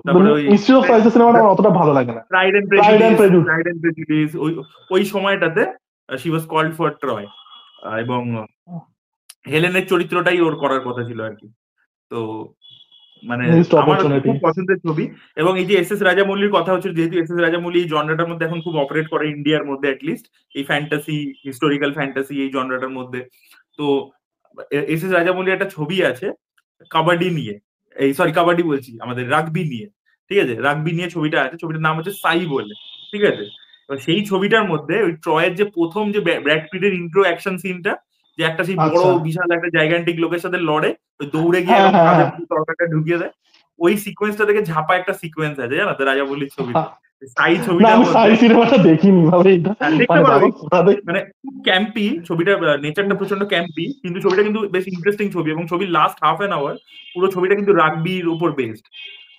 তারপরে ওই মিস্ট্রি অফ স্পাইসেস সিনেমাটা আমার অতটা ভালো লাগে না। Pride and pride and prejudice, prejudice. ওই ওই সময়টাতে she was called for Troy. এবং হেলেনের চরিত্রটাই ওর করার কথা ছিল আর কি। তো মানে মিসড আমার অপরচুনিটি। খুব পছন্দের ছবি। এবং এই যে এস এস রাজামৌলির কথা হচ্ছে, যেহেতু এস এস রাজামৌলি এই জনরাটার মধ্যে এখন খুব অপারেট করে ইন্ডিয়ার মধ্যে অ্যাটলিস্ট, এই ফ্যান্টাসি, হিস্টোরিক্যাল ফ্যান্টাসি এই জনরাটার মধ্যে। তো এস এস রাজামৌলির একটা ছবি আছে কাবাডি নিয়ে, এই সরি কাবাডি বলছি, আমাদের রাগবি নিয়ে। ঠিক আছে, রাগবি নিয়ে ছবিটা আছে, ছবিটার নাম হচ্ছে সাই বলে। ঠিক আছে, এবার সেই ছবিটার মধ্যে ওই ট্রয়ের যে প্রথম যে ব্র্যাড পিটের ইন্ট্রো অ্যাকশন সিনটা, যে একটা সেই বড় আচ্ছা, বিশাল একটা জাইগান্টিক লোকের সাথে লড়ে, ওই দৌড়ে গিয়ে হ্যাঁ এরকম হ্যাঁ কাঁধের হ্যাঁ। মধ্যে তরকারিটা ঢুকিয়ে দেয়, ওই সিকোয়েন্সটা থেকে ঝাপা একটা সিকোয়েন্স আছে জানো তো রাজাবল্লীর ছবিতে। সাই না ছবিটার আমি সাই মধ্যে সিনেমাটা দেখিনি ভাবে এটা, দেখতে মানে পারো। দেখো কোথা থেকে। মানে খুব ক্যাম্পি ছবিটা, নেচারটা প্রচন্ড ক্যাম্পি, কিন্তু ছবিটা কিন্তু বেশ ইন্টারেস্টিং ছবি। এবং ছবির লাস্ট হাফ অ্যান আওয়ার পুরো ছবিটা কিন্তু রাগবির উপর বেসড,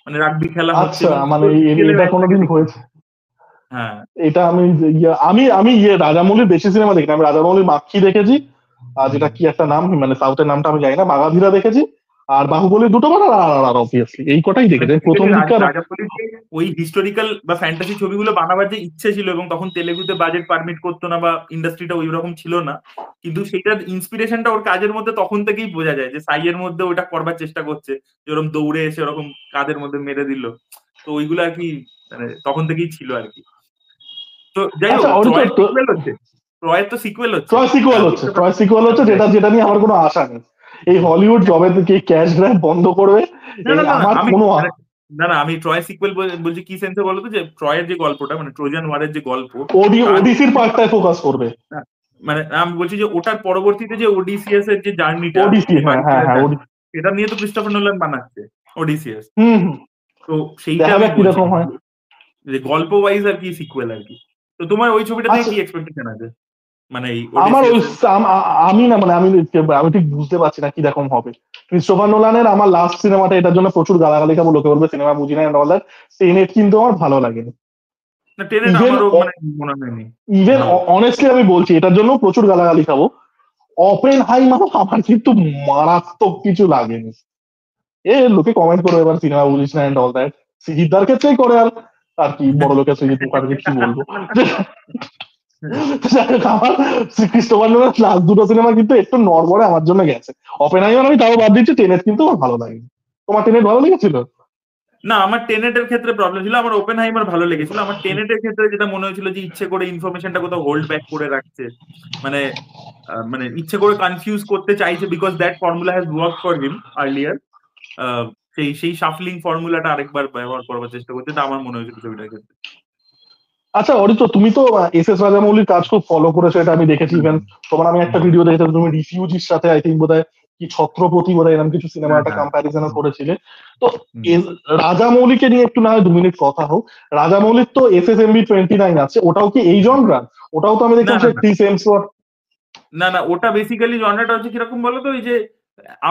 মানে রাগবি খেলা হচ্ছে আচ্ছা এবং মানে পুরো ডিটেলে এটা ম্যাচটাকে কোনোদিন দেখতে। হয়েছে? হ্যাঁ এটা আমি আমি আমি রাজামৌলির বেশি সিনেমা দেখি না, আমি রাজামৌলির মাক্ষী দেখেছি, আর যেটা কি একটা নাম মানে সাউথের নামটা আমি জানি না, মাগাধীরা দেখেছি, আর বাহুবলী দুটো বার, আর অবভিয়াসলি এই কটাই মানে দেখেছি প্রথম বেসিক্যালি দিককার। রাজামৌলির যে ওই হিস্টোরিক্যাল বা ফ্যান্টাসি ছবিগুলো বানাবার যে ইচ্ছে ছিল, এবং তখন তেলেগুতে বাজেট পারমিট করতো না বা ইন্ডাস্ট্রিটা ওই রকম ছিল না, কিন্তু সেটার ইন্সপিরেশনটা ওর কাজের মধ্যে তখন থেকেই বোঝা যায়, যে সাইয়ের মধ্যে ওটা করবার চেষ্টা করছে, যে ওরকম দৌড়ে এসে ওরকম কাঁধের মধ্যে মেরে দিল। তো ওইগুলো আর কি মানে তখন থেকেই ছিল আর কি। তো যাই আচ্ছা হোক, অরিত্র, ট্রয়ের সিকুয়েল হচ্ছে, ট্রয়ের তো সিকুয়েল হচ্ছে। ট্রয় সিকুয়েল হচ্ছে, ট্রয় সিকুয়েল হচ্ছে, ক্রিস্টোফার। যেটা যেটা নিয়ে আমার কোনো আশা নেই। এই হলিউড জবে থেকে ক্যাশ গ্র্যাব বন্ধ করবে, না এই না না না, আমার আমি কোনো মানে না না, আমি ট্রয় সিকুয়েল বলছি কি সেন্সে বলতো, যে ট্রয়ের যে গল্পটা মানে ট্রোজান ওয়ারের যে গল্প, তার ওডিসির পার্টটায় ফোকাস করবে। মানে আমি বলছি যে ওটার পরবর্তীতে যে ওডিসিয়াস এর যে জার্নিটা, ওডিসি, যে হ্যাঁ বাড়ি হ্যাঁ ফেরার হ্যাঁ, জার্নি, ওডিসি। সেটা নিয়ে তো ক্রিস্টোফার নোলান বানাচ্ছে ওডিসিয়াস। হুম হুম। তো সেইটা দেখা আমি যাক বলছি কিরকম হয়। যে গল্প ওয়াইজ আর কি সিকুয়েল আর কি। তো তোমার ওই ছবিটা থেকে আচ্ছা কি এক্সপেকটেশন আছে, মানে এই আমার ওই ওডিসিয়াস এর? আমি না মানে আমি ঠিক বুঝতে পারছি না কিরকম হবে। ক্রিস্টোফার নোলানের আমার লাস্ট সিনেমাটা এটার জন্য প্রচুর গালাগালি খাবো, লোকে বলবে সিনেমা বুঝি না এন্ড অল দ্যাট, টেনেট কিন্তু আমার ভালো লাগেনি। না টেনেট ইভেন আমারও মানে মনে হয়নি ইভেন ভালো। অনেস্টলি আমি বলছি এটার জন্য প্রচুর গালাগালি খাবো। ওপেন হাইমার আমার কিন্তু মারাত্মক কিছু লাগেনি। লোকে কমেন্ট করবে এবার সিনেমা বুঝিস না এন্ড অল দ্যাট, সিদ্ধার ক্ষেত্রেই করে, আর আর কি বড় লোকের সুজিত মুখার্জি কি বলবো। যাই হোক, আমার ক্রিস্টোফার নোলান লাস্ট দুটো সিনেমা কিন্তু একটু নড়বড়ে আমার জন্য গেছে। ওপেনহাইমার আমি তাও বাদ দিচ্ছি, টেনেট কিন্তু আমার ভালো লাগেনি। তোমার টেনেট ভালো লেগেছিল? না আমার টেনেটের ক্ষেত্রে প্রবলেম ছিল, আমার ওপেন হাইমার ভালো লেগেছিল। আমার টেনেটের ক্ষেত্রে যেটা মনে হয়েছিল যে ইচ্ছে করে ইনফরমেশনটা কোথাও হোল্ড ব্যাক করে রাখছে, মানে মানে ইচ্ছে করে কনফিউজ করতে চাইছে, because that formula has work for him earlier. সেই সেই শাফলিং ফর্মুলাটা আরেকবার ব্যবহার করবার চেষ্টা করছে, এটা আমার মনে হয়েছিল ছবিটার ক্ষেত্রে। আচ্ছা অরিত্র, তুমি তো এস এস রাজামৌলির কাজ খুব ফলো করেছো, এটা আমি দেখেছি। হুম, ইভেন তোমার আমি একটা হুম, ভিডিও দেখেছিলাম, তুমি রিফিউজির সাথে আই থিঙ্ক বোধহয় কি ছত্রপতি বোধহয় এরকম কিছু সিনেমা হ্যাঁ একটা হ্যাঁ কম্প্যারিজন হুম, করেছিলে। তো হুম। রাজামৌলিকে নিয়ে একটু না হয় 2 মিনিট কথা হোক। রাজামৌলির তো SSMB 29 আছে, ওটাও কি এই জনরা? ওটাও তো আমি না দেখলাম না সে না ক্রিস হেমসওয়ার্থ। না না, ওটা বেসিক্যালি জনরাটা হচ্ছে কিরকম বলো তো, ওই যে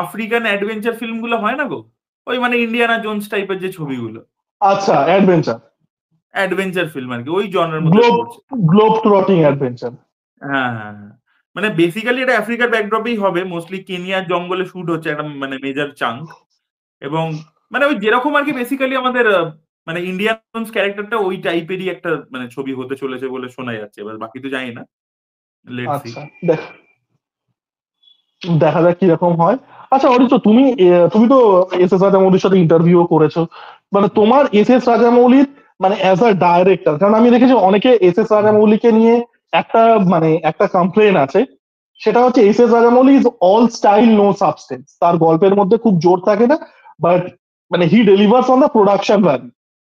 আফ্রিকান অ্যাডভেঞ্চার ফিল্ম গুলো হয় না গো, ওই মানে ইন্ডিয়ানা জোন্স টাইপের যে ছবিগুলো, আচ্ছা, অ্যাডভেঞ্চার, অ্যাডভেঞ্চার ফিল্ম আর কি, ওই জনরার মধ্যে গ্লোব পড়ছে। Globe trotting adventure. হ্যাঁ হ্যাঁ হ্যাঁ। মানে বেসিক্যালি এটা আফ্রিকার ব্যাকড্রপেই হবে, মোস্টলি কেনিয়ার জঙ্গলে শুট হচ্ছে একটা মানে মেজর চাঙ্ক। এবং মানে ওই যেরকম আর কি বেসিক্যালি আমাদের মানে ইন্ডিয়ান ক্যারেক্টারটা ওই টাইপেরই একটা মানে ছবি হতে চলেছে বলে শোনা যাচ্ছে, এবার বাকি তো জানি না, লেটস সি। আচ্ছা দেখা যাক কিরকম হয়। আচ্ছা অরিত্র, তুমি তো এস এস রাজামৌলির সাথে ইন্টারভিউ করেছো, মানে তোমার এস এস রাজামৌলির মানে অ্যাজ আ ডাইরেক্টর, কারণ আমি দেখেছি অনেকে এস এস রাজামৌলিকে নিয়ে একটা মানে একটা কমপ্লেন আছে, সেটা হচ্ছে S S Rajamouli is all style no substance, তার গল্পের মধ্যে খুব জোর থাকে না, বাট মানে he delivers on the production value.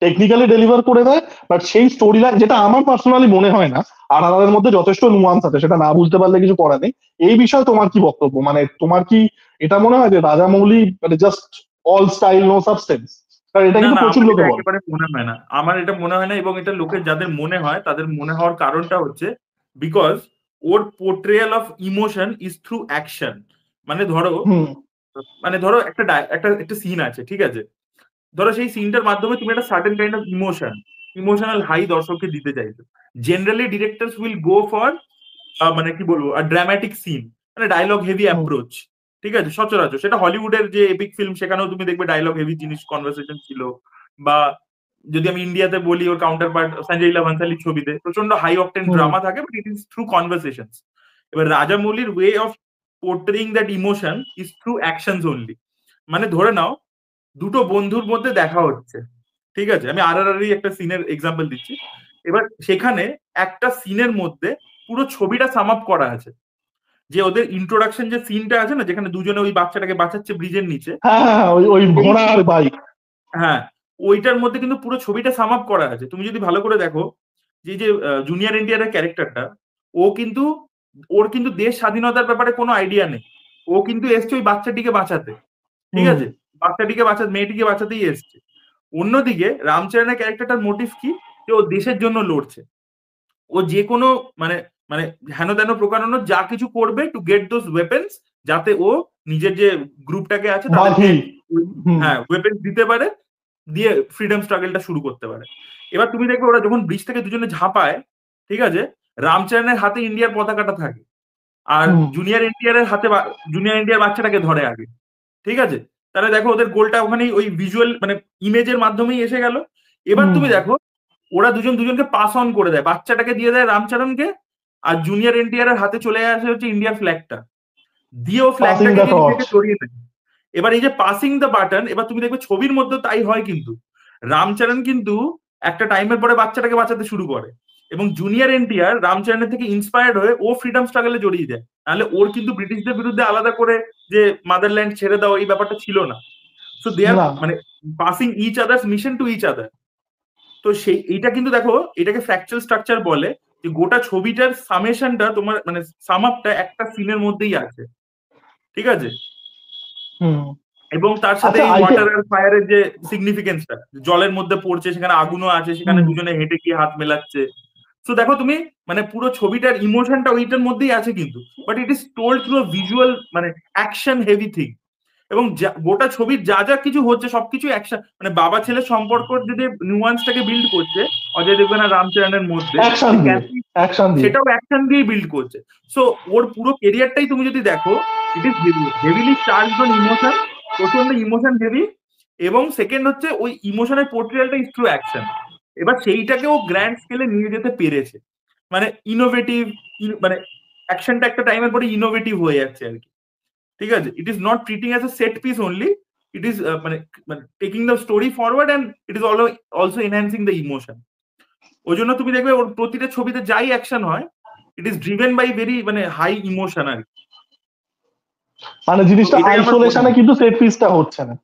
Technically deliver করে দেয়, বাট সেই স্টোরি লাইন যেটা আমার পার্সোনালি মনে হয় না, আর আর মধ্যে যথেষ্ট নুয়ান্স আছে, সেটা না বুঝতে পারলে কিছু করার নেই। এই বিষয়ে তোমার কি বক্তব্য, মানে তোমার কি এটা মনে হয় যে রাজামৌলি মানে just all style no substance? কারণ এটা না কিন্তু না, প্রচুর আমার লোকে এটা বলে। একেবারে মনে হয় না, আমার এটা মনে হয় না। এবং এটা লোকের যাদের মনে হয় তাদের মনে হওয়ার কারণটা হচ্ছে বিকজ ওর portrayal of emotion is through action. মানে ধরো, হুম একটা একটা একটা সিন আছে, ঠিক আছে? ধরো সেই সিনটার মাধ্যমে তুমি একটা certain kind of emotional high দর্শককে দিতে চাইছো। Generally directors will go for মানে কি বলবো, ড্রামাটিক সিন, মানে ডায়লগ হেভি হুম অ্যাপ্রোচ। ঠিক আছে, সচরাচর সেটা হলিউডের যে এপিক ফিল্ম সেখানেও তুমি দেখবে ডায়লগ হেভি জিনিস কনভারসেশন ছিল। বা যদি আমি ইন্ডিয়াতে বলি, ওর কাউন্টার পার্ট সঞ্জয় লীলা ভান্সালির ছবিতে প্রচন্ড হাই অকটেন হুম ড্রামা থাকে, but it is through conversation. এবার রাজামৌলির way of portraying that emotion is through actions only. মানে ধরে নাও দুটো বন্ধুর মধ্যে দেখা হচ্ছে, ঠিক আছে? আমি আর একটা সিনের এক্সাম্পল দিচ্ছি। এবার সেখানে একটা সিনের মধ্যে পুরো ছবিটা সাম আপ করা আছে। যে ওদের ইন্ট্রোডাকশন যে সিনটা আছে না, যেখানে দুজনে ওই বাচ্চাটাকে বাঁচাচ্ছে ব্রিজের নিচে, হ্যাঁ হ্যাঁ হ্যাঁ, ওই ওই এই ঘোড়া আর বাইক। হ্যাঁ, ওইটার মধ্যে কিন্তু পুরো ছবিটা সাম আপ করা আছে। তুমি যদি ভালো করে দেখো, যে জুনিয়র এনটিআর ক্যারেক্টারটা, ও কিন্তু ওর কিন্তু দেশ স্বাধীনতার ব্যাপারে কোনো আইডিয়া নেই। ও কিন্তু এসছে ওই বাচ্চাটিকে বাঁচাতে, ঠিক হুম আছে? বাচ্চাটিকে বাঁচাতে, মেয়েটিকে বাঁচাতেই এসছে। অন্যদিকে রামচরণের ক্যারেক্টারটার মোটিভ কি, যে ও দেশের জন্য লড়ছে। ও যে কোনো মানে মানে হেন তেন প্রকারণ যা কিছু করবে টু গেট দোজ ওয়েপেন্স, যাতে ও নিজের যে গ্রুপটাকে আছে তাদেরকে বাঘি। হুম হ্যাঁ ওয়েপেন্স দিতে পারে, দিয়ে ফ্রিডম স্ট্রাগলটা শুরু করতে পারে। এবার তুমি দেখবে ওরা যখন ব্রিজ থেকে দুজনে ঝাঁপায়, ঠিক আছে, রামচরণের হাতে ইন্ডিয়ার পতাকাটা থাকে, আর হুম জুনিয়র ইন্ডিয়ার বাচ্চাটাকে ধরে আগে, ঠিক আছে? তাহলে দেখো ওদের গোলটা ওখানেই ওই ভিজুয়াল মানে ইমেজের মাধ্যমেই এসে গেল। এবার হুম তুমি দেখো ওরা দুজন দুজনকে পাস অন করে দেয়, বাচ্চাটাকে দিয়ে দেয় রামচরণকে, আর জুনিয়র এনটিআর এর হাতে চলে আসে হচ্ছে ইন্ডিয়ার ফ্ল্যাগটা, দিয়ে ও পাসিং ফ্ল্যাগটাকে দ্য গিয়ে টর্চ। নিজেকে জড়িয়ে নেয়। এবার এই যে পাসিং দ্য বাটন, এবার তুমি দেখবে ছবির মধ্যে তাই হয় কিন্তু। রামচরণ কিন্তু একটা টাইমের পরে বাচ্চাটাকে বাঁচাতে শুরু করে, এবং জুনিয়র এনটিআর রামচরণের থেকে ইন্সপায়ার্ড হয়ে ও ফ্রিডম স্ট্রাগলে জড়িয়ে যায়। নাহলে ওর কিন্তু ব্রিটিশদের বিরুদ্ধে আলাদা করে যে মাদারল্যান্ড ছেড়ে দাও এই ব্যাপারটা ছিল না। সো দে আর না মানে passing each others mission to each other. তো সেই এইটা কিন্তু দেখো, এটাকে ফ্র্যাকচার স্ট্রাকচার বলে, যে গোটা ছবিটার সামেশনটা তোমার মানে সাম আপটা একটা সিনের মধ্যেই আছে, ঠিক আছে? হুম এবং তার সাথে আচ্ছা এই আইকে। ওয়াটার আর ফায়ারের যে সিগনিফিকেন্সটা, জলের মধ্যে পড়ছে, সেখানে আগুনও আছে, সেখানে হুম দুজনে হেঁটে গিয়ে হাত মেলাচ্ছে। তো দেখো তুমি, মানে পুরো ছবিটার ইমোশনটা ওইটার মধ্যেই আছে কিন্তু, but it is told through visual মানে অ্যাকশন হেভি থিং। এবং গোটা ছবির যা যা কিছু হচ্ছে সবকিছু অ্যাকশন, মানে বাবা ছেলের সম্পর্ক যদি নিউয়ান্সটাকে বিল্ড করছে অজয় দেবগন আর রামচরণের মধ্যে, অ্যাকশন যে দিয়ে, অ্যাকশন দিয়ে। সেটাও অ্যাকশন দিয়ে বিল্ড করছে। সো ওর পুরো কেরিয়ারটাই তুমি যদি দেখো, it is heavily charged on emotion, প্রচন্ড ইমোশন হেভি। এবং সেকেন্ড হচ্ছে ওই ইমোশনের পোর্ট্রিয়ালটা ইজ থ্রু অ্যাকশন। এবার সেইটাকে ও গ্র্যান্ড স্কেলে নিয়ে যেতে পেরেছে, মানে ইনোভেটিভ, মানে অ্যাকশনটা একটা টাইমের পরে ইনোভেটিভ হয়ে যাচ্ছে আর কি, ঠিক আছে? It is not treating as a set piece only, it is মানে মানে taking the story forward, and it is also enhancing the emotion. ওই জন্য তুমি দেখবে ওর প্রতিটা ছবিতে যাই অ্যাকশন হয়, it is driven by very মানে হাই ইমোশন আর কি। মানে তো জিনিসটা এটাই আমার মনে আইসোলেশনে হয়। কিন্তু সেট পিসটা হচ্ছে না।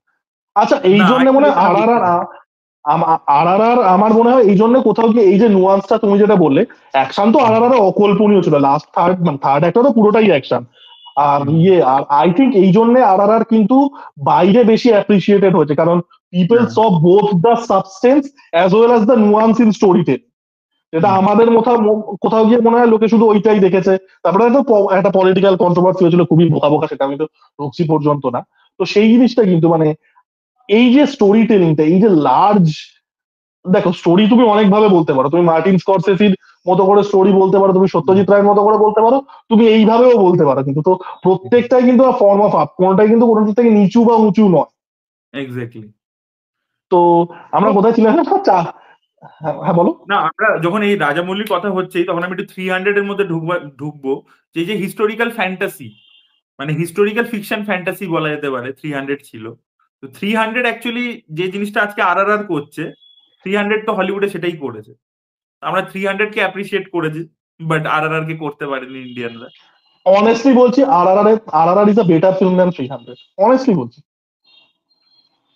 আচ্ছা এই না, জন্য মনে হয় আইসোলেশনে আর আর হচ্ছে না। আর আর আর আমার মনে হয় এই জন্য কোথাও গিয়ে এই যে নুয়ান্সটা তুমি যেটা বললে, অ্যাকশন তো আর হুম, আর অকল্পনীয় ছিল, লাস্ট থার্ড মানে থার্ড একটা তো পুরোটাই অ্যাকশন। আর হুম, ইয়ে আর আই থিঙ্ক এই জন্য আর আর কিন্তু বাইরে বেশি অ্যাপ্রিসিয়েটেড হয়েছে, কারণ পিপল হ্যাঁ, saw both the substance as well as the nuance in story tell. যেটা হুম, আমাদের কোথাও কোথাও গিয়ে মনে হয় লোকে শুধু ওইটাই দেখেছে। তারপরে হয়তো একটা পলিটিক্যাল কন্ট্রোভার্সি হয়েছিল খুবই বোকা বোকা, সেটা আমি তো রক্সি পর্যন্ত না। তো সেই জিনিসটা কিন্তু মানে এই যে স্টোরি টেলিংটা, এই যে লার্জ, দেখো স্টোরি তুমি অনেক ভাবে বলতে পারো, তুমি মার্টিন স্করসেসির মতো করে স্টোরি বলতে পারো, তুমি হুম, সত্যজিৎ রায়ের মতো করে বলতে পারো, তুমি এইভাবেও বলতে পারো, কিন্তু তো প্রত্যেকটাই কিন্তু ফর্ম অফ আপ, কোনটাই কিন্তু কোনোটার থেকে নিচু বা উঁচু নয়। এক্স্যাক্টলি। তো তো আমরা কোথায় ছিলাম? হ্যাঁ হ্যাঁ, বলো। না, আমরা যখন এই রাজামৌলির কথা হচ্ছেই তখন আমি একটু 300 এর মধ্যে ঢুকবো। যে হিস্টোরিক্যাল ফ্যান্টাসি, মানে হিস্টোরিক্যাল ফিকশন ফ্যান্টাসি বলা যেতে পারে 300 ছিল। তো 300 অ্যাকচুয়ালি যে জিনিসটা আজকে আর করছে, 300 তো হলিউডে সেটাই করেছে। আমরা 300 কে অ্যাপ্রিসিয়েট করেছি, বাট আর কে করতে পারেনি ইন্ডিয়ানরা। অনেস্টলি বলছি, R R is a better film than 300, honestly বলছি।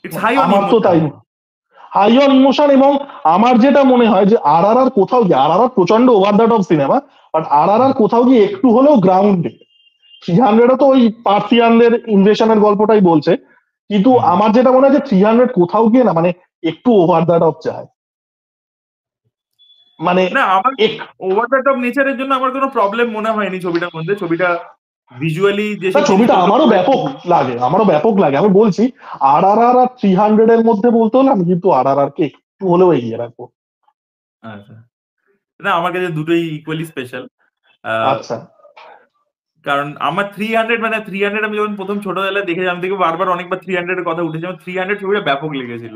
ইটস হাই অন আমার তো ইমোশন। তাই, হাই অন ইমোশন। এবং আমার যেটা মনে হয় যে RRR কোথাও গিয়ে, RRR প্রচন্ড over the top cinema, but RRR কোথাও গিয়ে একটু হলেও গ্রাউন্ডেড। 300 তো ওই পার্সিয়ানদের ইনভেশনের গল্পটাই বলছে, কিন্তু হুম। আমার যেটা মনে হয় যে 300 কোথাও গিয়ে না মানে একটু ওভার দ্য টপ চায়, মানে না আমার এক- ওভার দ্য টপ নেচারের জন্য আমার কোনো প্রবলেম মনে হয়নি ছবিটার মধ্যে। ছবিটা ভিজুয়ালি না যেসব ছবিটা জিনিসপত্র আমারও করেছে। ব্যাপক লাগে, আমারও ব্যাপক লাগে। আমি বলছি RRR আর 300 এর মধ্যে বলতে হলে আমি কিন্তু RRR কে একটু হলেও এগিয়ে রাখবো। আচ্ছা, না আমার কাছে দুটোই ইকুয়ালি স্পেশাল। আচ্ছা, কারণ আমার 300 মানে 300 আমি যখন প্রথম ছোটবেলায় দেখে আমি দেখে বারবার অনেকবার 300 এর কথা উঠেছে। আমার 300 ছবিটা ব্যাপক লেগেছিল।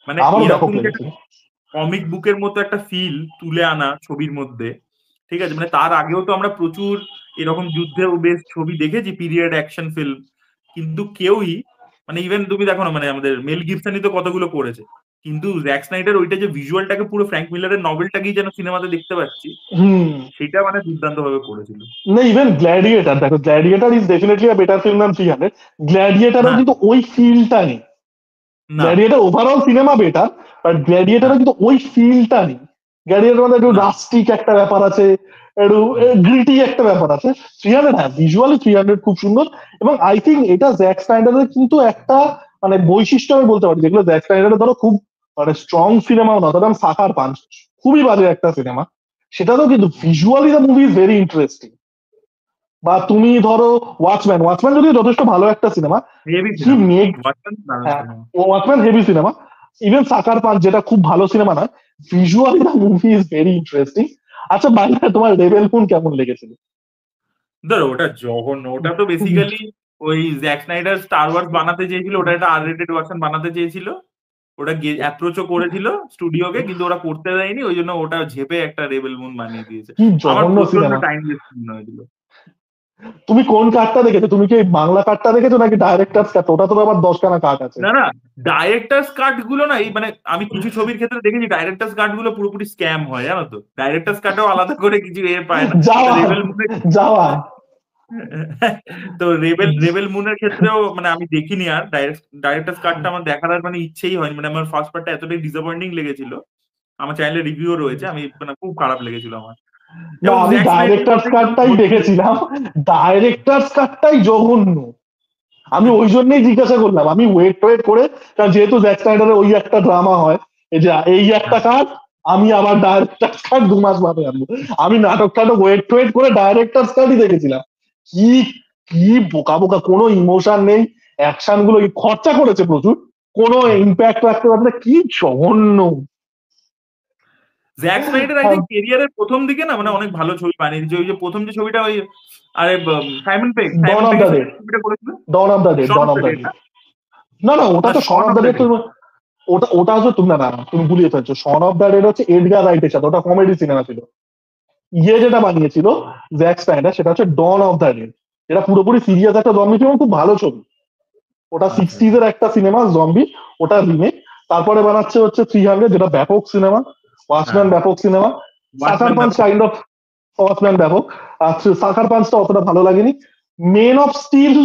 মানে আমারও ব্যাপক এরকম যে একটা লেগেছিল। কমিক বুকের মতো একটা ফিল তুলে আনা ছবির মধ্যে, ঠিক আছে? মানে তার আগেও তো আমরা প্রচুর এরকম যুদ্ধে বেশ ছবি দেখেছি, পিরিয়ড অ্যাকশন ফিল্ম, কিন্তু কেউই মানে ইভেন তুমি দেখো না, মানে আমাদের মেল গিবসনই তো কতগুলো করেছে, কিন্তু জ্যাক স্নাইডার ওইটা যে ভিজুয়ালটাকে পুরো ফ্র্যাঙ্ক মিলারের নভেলটাকেই যেন সিনেমাতে দেখতে পাচ্ছি, হুম। সেটা মানে দুর্দান্ত ভাবে করেছিল। না ইভেন গ্ল্যাডিয়েটার দেখো, Gladiator is definitely a better film than 300। গ্ল্যাডিয়েটারও হ্যাঁ, কিন্তু ওই ফিলটা নেই। না, Gladiator overall cinema better, but হ্যাঁ, গ্ল্যাডিয়েটারে কিন্তু ওই ফিলটা নেই। গ্ল্যাডিয়েটার মধ্যে একটু না, রাস্টিক একটা ব্যাপার আছে, একটু হুম, গ্রিটি একটা ব্যাপার আছে। 300 হ্যাঁ ভিজুয়ালি 300 খুব সুন্দর। এবং আই থিঙ্ক এটা জ্যাক স্নাইডারের কিন্তু একটা মানে বৈশিষ্ট্য আমি বলতে পারি, যেগুলো জ্যাক স্নাইডারের ধরো খুব মানে স্ট্রং সিনেমাও না, ধরো সাকার পাঞ্চ খুবই বাজে একটা সিনেমা, সেটাতেও কিন্তু visually the movie is very interesting. বা তুমি ধরো ওয়াচম্যান, ওয়াচম্যান যদিও যথেষ্ট ভালো একটা সিনেমা, হেভি হি সিনেমা, মেক, ওয়াচম্যান দারুণ হ্যাঁ cinema. Watchman heavy cinema. Even সাকার পাঞ্চ যেটা খুব ভালো সিনেমা নয়, visually the movie is very interesting. আচ্ছা বাইরে তোমার রেবেল মুন কেমন লেগেছিল? ধরো ওটা জঘন্য, ওটা তো বেসিক্যালি ওই জ্যাক স্নাইডার স্টার ওয়ার্স বানাতে চেয়েছিল, ওটা একটা আর রেটেড ভার্সন বানাতে চেয়েছিল। ওটা অ্যাপ্রোচও করেছিল স্টুডিওকে, কিন্তু ওরা করতে দেয়নি, ওই জন্য ওটা ঝেপে একটা রেবেল মুন বানিয়ে দিয়েছে। কি আমার জঘন্য প্রচন্ড সিনেমা! টাইম ওয়েস্ট মনে হয়েছিল। তুমি কোন কাটটা দেখেছো? তুমি কি এই বাংলা কাটটা দেখেছো নাকি ডাইরেক্টর কাট? ওটা তো আবার 10খানা কাট আছে। না, না, ডাইরেক্টরস কাট গুলো না, এই মানে আমি কিছু ছবির ক্ষেত্রে দেখেছি ডাইরেক্টরস কাট গুলো পুরোপুরি স্ক্যাম হয়, জানো তো? ডাইরেক্টরস কাটেও আলাদা করে কিছু পায় না। যাওয়ান, রেবেল মুনে যাওয়ান। তো রেবেল রেবেল মুনের ক্ষেত্রেও মানে আমি দেখিনি, আর ডাইরেক্টরস কাটটা আমার দেখার আর মানে ইচ্ছেই হয়নি। মানে আমার ফার্স্ট পার্টটা এতটাই ডিসঅ্যাপয়েন্টিং লেগেছিল, আমার চ্যানেলে রিভিউ রয়েছে, আমি মানে খুব খারাপ লেগেছিল আমার। না এবং আমি জ্যাক স্নাইডারের ডাইরেক্টর কথাই যখন কাটটাই বলছিলে, দেখেছিলাম, ডাইরেক্টর কাটটাই জঘন্য। আমি ওই জন্যই জিজ্ঞাসা করলাম, আমি ওয়েট ওয়েট করে, কারণ যেহেতু জ্যাক স্নাইডারের ওই একটা ড্রামা হয়, এই যে এই একটা কাট, আমি আবার ডাইরেক্টর কাট 2 মাস বাদে আনবো। আমি নাটক টাটক ওয়েট ওয়েট করে ডাইরেক্টর কাটই দেখেছিলাম। কি কি বোকা বোকা, কোনো ইমোশন নেই, অ্যাকশন গুলো খরচা করেছে প্রচুর, কোনো ইম্প্যাক্ট রাখতে পারছে না, কি জঘন্য। জ্যাক স্নাইডার আই থিঙ্ক কেরিয়ারের প্রথম দিকে না মানে অনেক ভালো ছবি বানিয়েছে। ওই যে প্রথম যে ছবিটা ওই আরে ডন সাইমন অফ দ্য পেগের সাথে ডেড, ছবিটা করেছিল, dawn of the dead, Shaun dawn of of the the dead dead. না? না না ওটা না, তো Shaun Shaun of of the the dead. Dead. ওটা হচ্ছে তুমি, না না তুমি ভুলিয়ে ফেলছো, শন অফ দ্য ডেড হচ্ছে এডগার রাইটের সাথে, ওটা কমেডি সিনেমা ছিল। যেটা বানিয়েছিল জ্যাক স্নাইডার সেটা হচ্ছে ডন অফ দ্য ডেড, এটা পুরোপুরি সিরিয়াস একটা জম্বি ফিল্ম, খুব ভালো ছবি। ওটা আচ্ছা, 60s এর একটা সিনেমা জম্বি, ওটা রিমেক। তারপরে বানাচ্ছে হচ্ছে 300, যেটা ব্যাপক সিনেমা। হ্যাঁ, ওয়াচম্যান ব্যাপক সিনেমা। সাকার ওয়াচম্যান পাঞ্চ ব্যাপক। কাইন্ড অফ, ওয়াচম্যান ব্যাপক। আর সাকার পাঞ্চটা অতটা ভালো লাগেনি। মেন অফ স্টিল,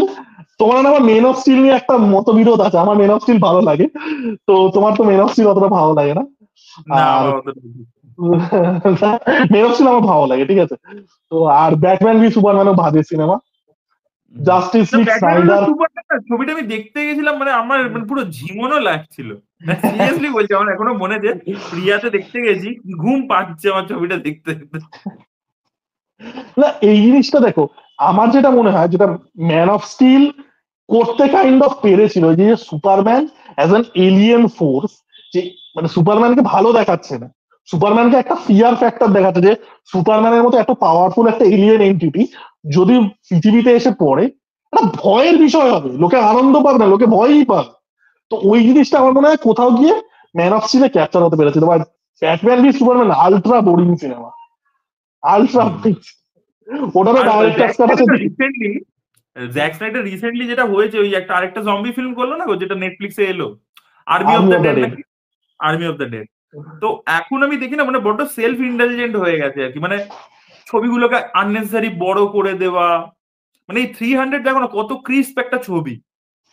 তোমার না আমার মেন অফ স্টিল নিয়ে একটা মতবিরোধ আছে, আমার মেন অফ স্টিল ভালো লাগে, তো তোমার তো মেন অফ স্টিল অতটা ভালো লাগে না। না আর আমার অতটা মেন অফ স্টিল আমার ভালো লাগে, ঠিক আছে। তো আর ব্যাটম্যান ভি সুপারম্যানও বাজে সিনেমা। Justice League Batman Snyder, Superman না ছবিটা আমি দেখতে গেছিলাম, মানে আমার মানে পুরো ঝিমোনো লাগছিল। সিরিয়াসলি বলছি, আমার এখনো মনে যে প্রিয়াতে দেখতে গেছি, ঘুম পাচ্ছে আমার ছবিটা দেখতে দেখতে। না এই জিনিসটা দেখো, আমার যেটা মনে হয়, যেটা ম্যান অফ স্টিল করতে কাইন্ড অফ পেরেছিল, ওই যে Superman as an alien force, যে মানে সুপারম্যানকে ভালো দেখাচ্ছে না, সুপারম্যানকে একটা ফিয়ার ফ্যাক্টর দেখাচ্ছে, যে সুপারম্যানের মতো এত পাওয়ারফুল একটা এলিয়েন এন্টিটি যদি পৃথিবীতে এসে পড়ে, একটা ভয়ের বিষয় হবে, লোকে আনন্দ পাবে না, লোকে ভয়ই পাবে। তো ওই জিনিসটা আমার মনে হয় কোথাও গিয়ে ম্যান অফ স্টিলে ক্যাপচার হতে পেরেছিল। But Batman v Superman ultra boring cinema, ultra hmm. Boring. ওটারও আর ডাইরেক্টর কাট আছে। জ্যাক স্নাইডার রিসেন্টলি যেটা হয়েছে, ওই একটা আরেকটা জম্বি ফিল্ম করলো না গো, যেটা নেটফ্লিক্সে এলো, army of army the of the dead dead. নাকি? Army of the dead. তো এখন আমি দেখি না মানে বড্ড সেলফ ইন্ডালজেন্ট হয়ে গেছে আর কি, মানে ছবিগুলোকে আননেসেসারি বড় করে দেওয়া। মানে এই 300 দেখো না কত ক্রিস্প একটা ছবি,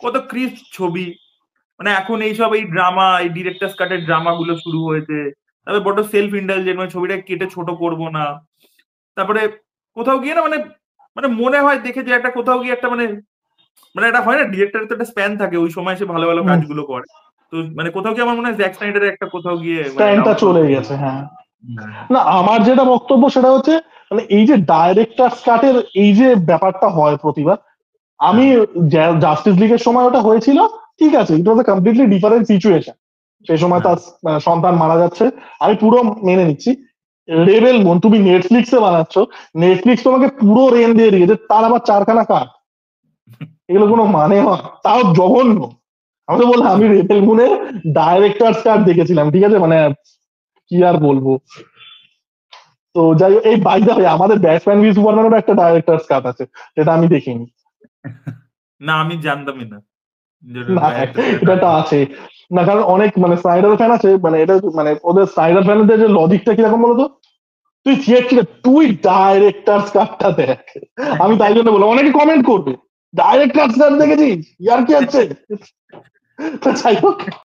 কত ক্রিস্প ছবি, মানে এখন এইসব এই ড্রামা, এই ডিরেক্টরস কাটের ড্রামা গুলো শুরু হয়েছে। তারপরে বড্ড সেলফ ইন্ডালজেন্ট, মানে ছবিটা কেটে ছোট করব না। তারপরে কোথাও গিয়ে না মানে মানে মনে হয় দেখে যে একটা কোথাও গিয়ে একটা মানে মানে একটা হয় না, ডিরেক্টরের তো একটা স্প্যান থাকে, ওই সময় সে ভালো ভালো কাজগুলো করে। তো মানে কোথাও গিয়ে আমার মনে হয় জ্যাক স্নাইডারের একটা কোথাও গিয়ে মানে স্ট্যান্ডটা ডাউনফল চলে শুরু গেছে, হয়েছে। হ্যাঁ। হ্যাঁ, না, আমার যেটা বক্তব্য সেটা হচ্ছে মানে এই যে ডাইরেক্টর কাটের এই যে ব্যাপারটা হয় প্রতিবার, আমি হ্যাঁ, জাস্টিস লিগের সময় ওটা হয়েছিল, ঠিক আছে, ইট ওয়াজ এ কমপ্লিটলি ডিফারেন্ট সিচুয়েশন। সেই সময় হ্যাঁ। তার সন্তান মারা যাচ্ছে, আমি পুরো মেনে নিচ্ছি। রেবেল মন তুমি নেটফ্লিক্সে বানাচ্ছ, নেটফ্লিক্স তোমাকে পুরো রেন দিয়ে দিয়েছে, তার আবার 4খানা কাট, এগুলো কোনো মানে হয়? তাও জঘন্য। আমি তো বললাম আমি রেবেল মুনের ডাইরেক্টর কাট দেখেছিলাম, ঠিক আছে, মানে কি আর বলবো। তো যাই হোক, এই বাই দা ওয়ে আমাদের ব্যাটম্যান ভি সুপারম্যানেরও একটা ডাইরেক্টর কাট আছে, যেটা আমি দেখিনি। না, আমি জানতামই না যে না, ডাইরেক্টর এটা তো আছে। না, কারণ অনেক মানে স্নাইডার ফ্যান আছে, মানে এটা মানে ওদের স্নাইডার ফ্যানদের যে লজিকটা কিরকম বলতো, তুই থিয়েটারে তুই ডাইরেক্টর কাটটা দেখ। আমি তাই জন্য বললাম, অনেকে কমেন্ট করবে ডাইরেক্টর কাট দেখেছিস, ইয়ার কি আছে। তো যাই হোক,